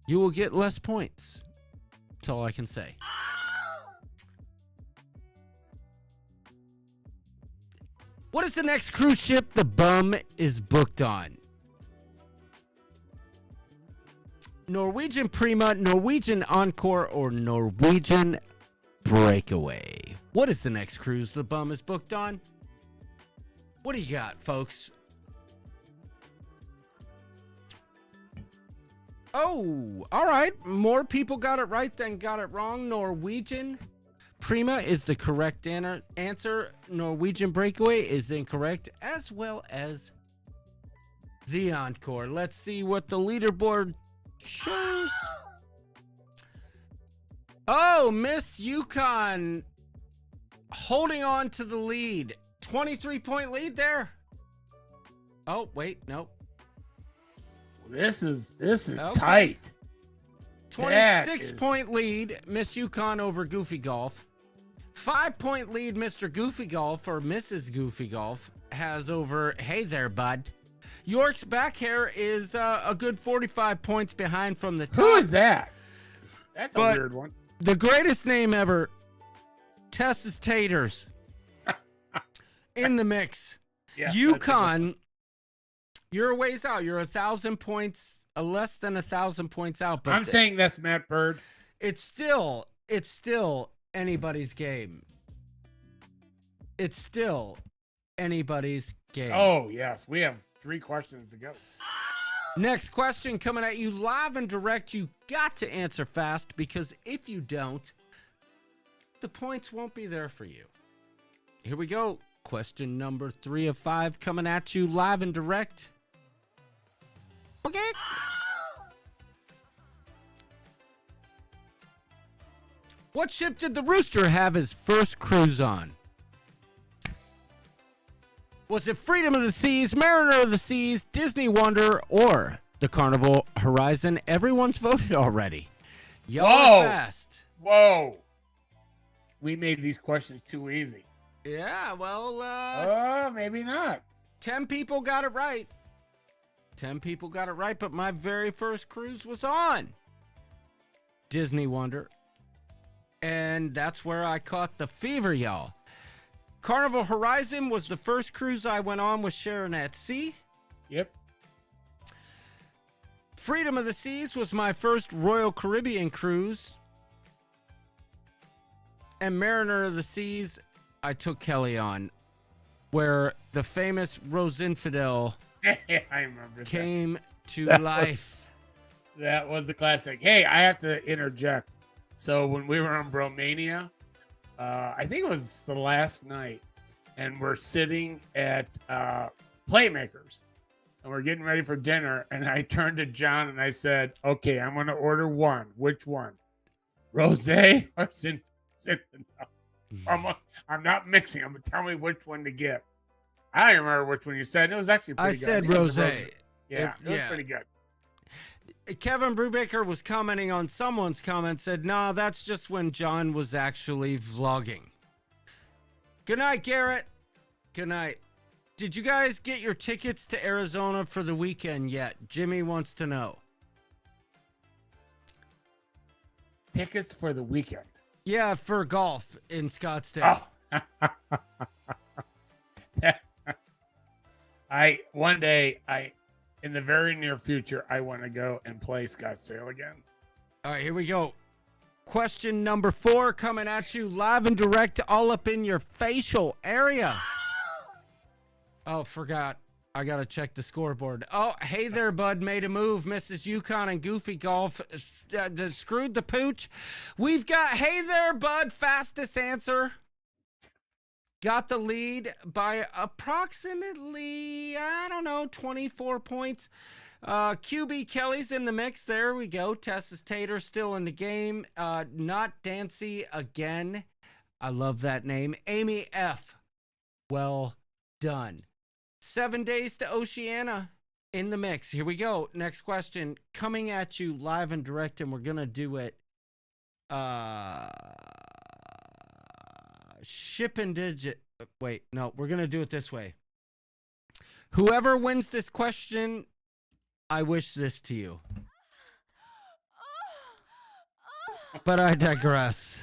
you will get less points. That's all I can say. What is the next cruise ship the bum is booked on? Norwegian Prima, Norwegian Encore, or Norwegian Breakaway? What is the next cruise the bum is booked on? What do you got, folks? Oh, all right. More people got it right than got it wrong. Norwegian Prima is the correct answer. Norwegian Breakaway is incorrect, as well as the Encore. Let's see what the leaderboard shows. Oh, Miss Yukon holding on to the lead. 23-point lead there. Oh, wait, nope. This is okay. Tight. 26-point lead, Miss Yukon over Goofy Golf. 5-point lead, Mr. Goofy Golf or Mrs. Goofy Golf has over Hey There, Bud. York's Back Hair is a good 45 points behind from the top. Who is that? That's a weird one. The greatest name ever, Tess's Taters, in the mix. Yeah, Yukon, you're a ways out. You're 1,000 points, less than 1,000 points out. But I'm saying that's Matt Bird. It's still anybody's game. It's still anybody's game. Oh, yes. We have 3 questions to go. Next question coming at you live and direct. You got to answer fast, because if you don't, the points won't be there for you. Here we go. Question number 3 of 5 coming at you live and direct. Okay. What ship did the Rooster have his first cruise on? Was it Freedom of the Seas, Mariner of the Seas, Disney Wonder, or the Carnival Horizon? Everyone's voted already. Y'all are fast. Whoa. We made these questions too easy. Yeah, well, maybe not. 10 people got it right. 10 people got it right, but my very first cruise was on Disney Wonder. And that's where I caught the fever, y'all. Carnival Horizon was the first cruise I went on with Sharon at Sea. Yep. Freedom of the Seas was my first Royal Caribbean cruise. And Mariner of the Seas, I took Kelly on, where the famous Rose Infidel I remember came to That life. That was the classic. Hey, I have to interject. So when we were on Bromania, I think it was the last night, and we're sitting at Playmakers, and we're getting ready for dinner, and I turned to John and I said, okay, I'm going to order one. Which one? Rosé or Zinfandel? I'm not mixing them, but tell me which one to get. I don't remember which one you said. It was actually pretty good. I said rosé. Yeah, it was pretty good. Kevin Brubaker was commenting on someone's comment, said, no, that's just when John was actually vlogging. Good night, Garrett. Good night. Did you guys get your tickets to Arizona for the weekend yet? Jimmy wants to know. Tickets for the weekend. Yeah, for golf in Scottsdale. Oh. One day, in the very near future, I want to go and play Scottsdale again. All right, here we go. Question number 4 coming at you live and direct, all up in your facial area. Oh, forgot. I got to check the scoreboard. Oh, hey there, bud. Made a move. Mrs. Yukon and Goofy Golf screwed the pooch. We've got hey there, bud. Fastest answer. Got the lead by approximately, 24 points. QB Kelly's in the mix. There we go. Tessa's Tater still in the game. Not Dancy again. I love that name. Amy F. Well done. 7 days to Oceania in the mix. Here we go. Next question coming at you live and direct, and we're going to do it ship and digit. Wait, no, we're going to do it this way. Whoever wins this question, I wish this to you. But I digress.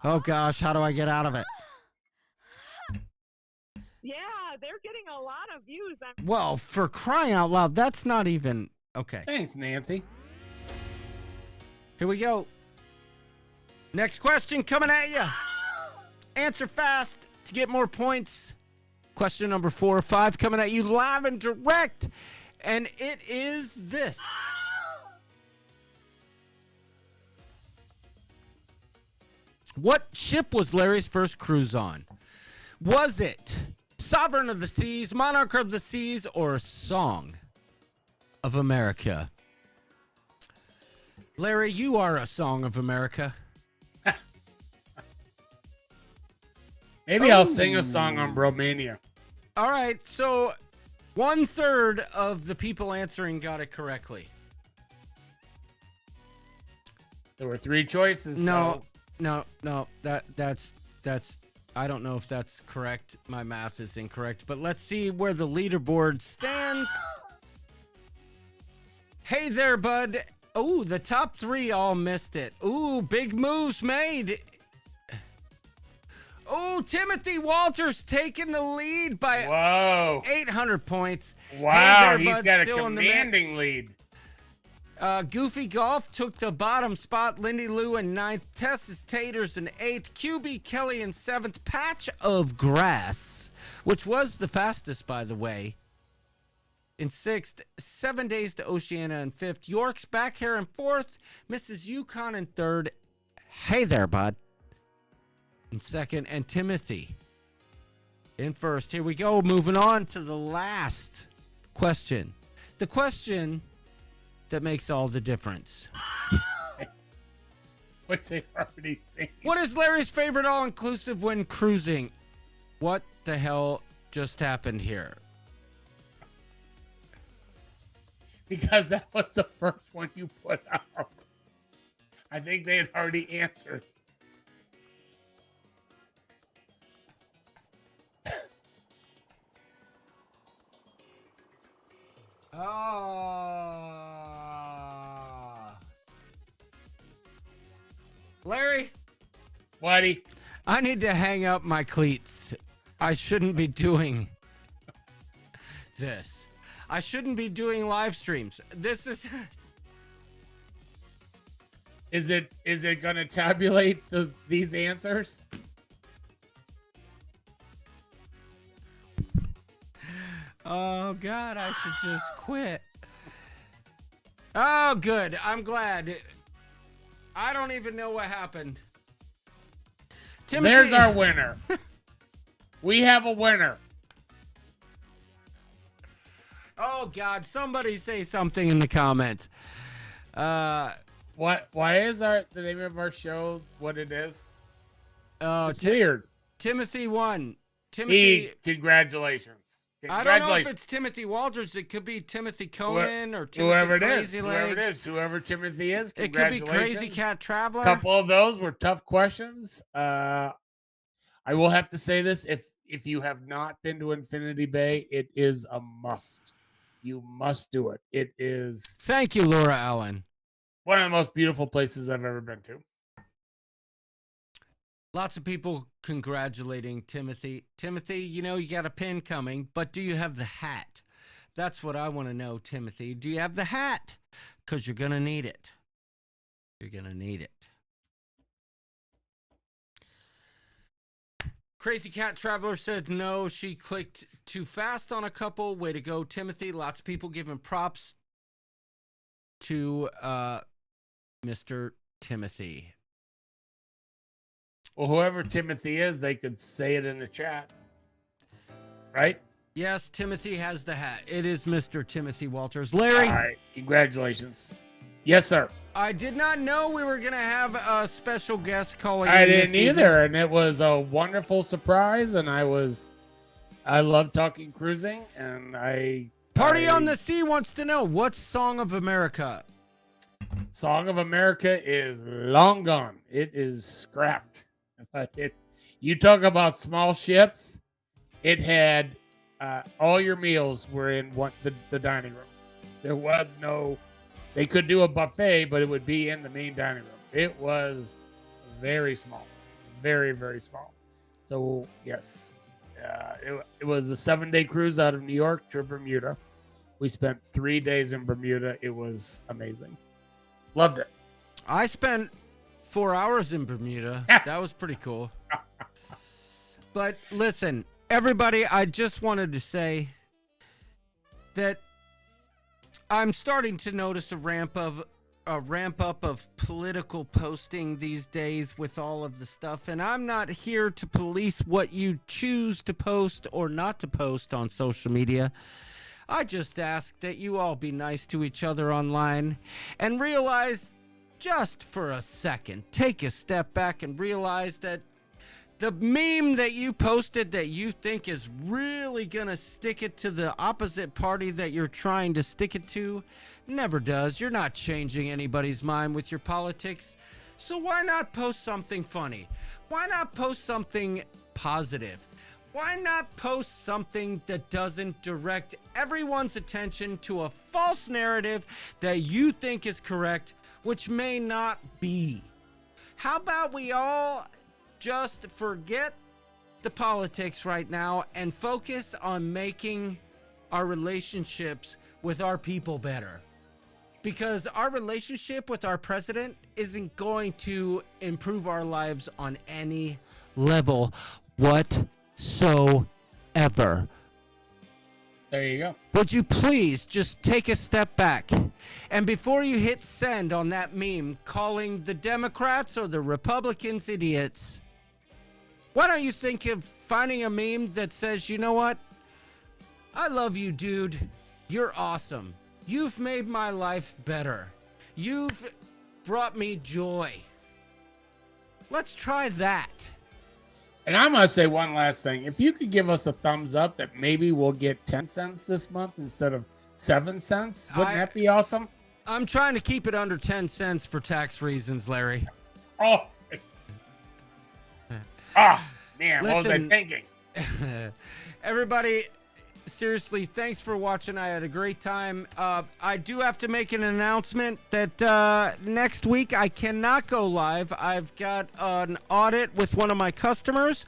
Oh, gosh, how do I get out of it? Yeah, they're getting a lot of views. Well, for crying out loud, that's not even... Okay. Thanks, Nancy. Here we go. Next question coming at you. Answer fast to get more points. Question number 4 or 5 coming at you live and direct. And it is this. What ship was Larry's first cruise on? Was it Sovereign of the Seas, Monarch of the Seas, or Song of America? Larry, you are a Song of America. Maybe I'll sing a song on Romania. All right, so 1/3 of the people answering got it correctly. There were 3 choices. No. That's. I don't know if that's correct. My math is incorrect, but let's see where the leaderboard stands. Hey there, bud. Oh, the top 3 all missed it. Ooh, big moves made. Oh, Timothy Walters taking the lead by 800 points. Wow, hey there, he's got a still commanding lead. Goofy Golf took the bottom spot. Lindy Lou in 9th. Tessa's Taters in 8th. QB Kelly in 7th. Patch of Grass, which was the fastest, by the way, in 6th. 7 days to Oceania in 5th. York's back here in 4th. Mrs. Yukon in 3rd. Hey there, bud. In 2nd. And Timothy in 1st. Here we go. Moving on to the last question. The question that makes all the difference. What's they already saying? What is Larry's favorite all-inclusive when cruising? What the hell just happened here? Because that was the first one you put out. I think they had already answered. Larry? Whitey? I need to hang up my cleats. I shouldn't be doing this. I shouldn't be doing live streams. This is... Is it going to tabulate these answers? Oh, God, I should just quit. Oh, good. I'm glad. I don't even know what happened. Timothy. There's our winner. We have a winner. Oh, God, somebody say something in the comments. Why is the name of our show what it is? It's weird. Timothy won. Timothy. Congratulations. I don't know if it's Timothy Walters. It could be Timothy Conan or Timothy whoever it Crazy is. Legs. Whoever it is. Whoever Timothy is. It could be Congratulations. Crazy Cat Traveler. A couple of those were tough questions. I will have to say this. If you have not been to Infinity Bay, it is a must. You must do it. It is. Thank you, Laura Allen. One of the most beautiful places I've ever been to. Lots of people congratulating Timothy. Timothy, you know you got a pin coming, but do you have the hat? That's what I want to know, Timothy. Do you have the hat? Because you're going to need it. You're going to need it. Crazy Cat Traveler said no, she clicked too fast on a couple. Way to go, Timothy. Lots of people giving props to Mr. Timothy. Well, whoever Timothy is, they could say it in the chat. Right? Yes, Timothy has the hat. It is Mr. Timothy Walters. Larry. All right. Congratulations. Yes, sir. I did not know we were going to have a special guest calling. I didn't either, and it was a wonderful surprise, and I love talking cruising, and Party on the Sea wants to know, what's Song of America? Song of America is long gone. It is scrapped. But you talk about small ships, it had all your meals were in the dining room. There was no... They could do a buffet, but it would be in the main dining room. It was very small. Very, very small. So, yes. It was a 7-day cruise out of New York to Bermuda. We spent 3 days in Bermuda. It was amazing. Loved it. I spent 4 hours in Bermuda. That was pretty cool. But listen, everybody, I just wanted to say that I'm starting to notice a ramp up of political posting these days with all of the stuff, and I'm not here to police what you choose to post or not to post on social media. I just ask that you all be nice to each other online and realize, just for a second, take a step back and realize that the meme that you posted that you think is really gonna stick it to the opposite party that you're trying to stick it to never does. You're not changing anybody's mind with your politics. So why not post something funny? Why not post something positive? Why not post something that doesn't direct everyone's attention to a false narrative that you think is correct, which may not be? How about we all just forget the politics right now and focus on making our relationships with our people better? Because our relationship with our president isn't going to improve our lives on any level whatsoever. There you go. Would you please just take a step back? And before you hit send on that meme calling the Democrats or the Republicans idiots, why don't you think of finding a meme that says, you know what? I love you, dude. You're awesome. You've made my life better. You've brought me joy. Let's try that. And I'm going to say one last thing. If you could give us a thumbs up that maybe we'll get 10 cents this month instead of 7 cents, wouldn't that be awesome? I'm trying to keep it under 10 cents for tax reasons, Larry. Oh. Man, what was I thinking? Everybody, seriously, thanks for watching. I had a great time. I do have to make an announcement that next week I cannot go live. I've got an audit with one of my customers.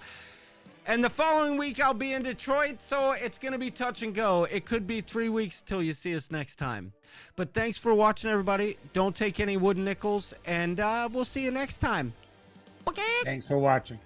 And the following week I'll be in Detroit, so it's going to be touch and go. It could be 3 weeks till you see us next time. But thanks for watching, everybody. Don't take any wooden nickels, and we'll see you next time. Okay. Thanks for watching.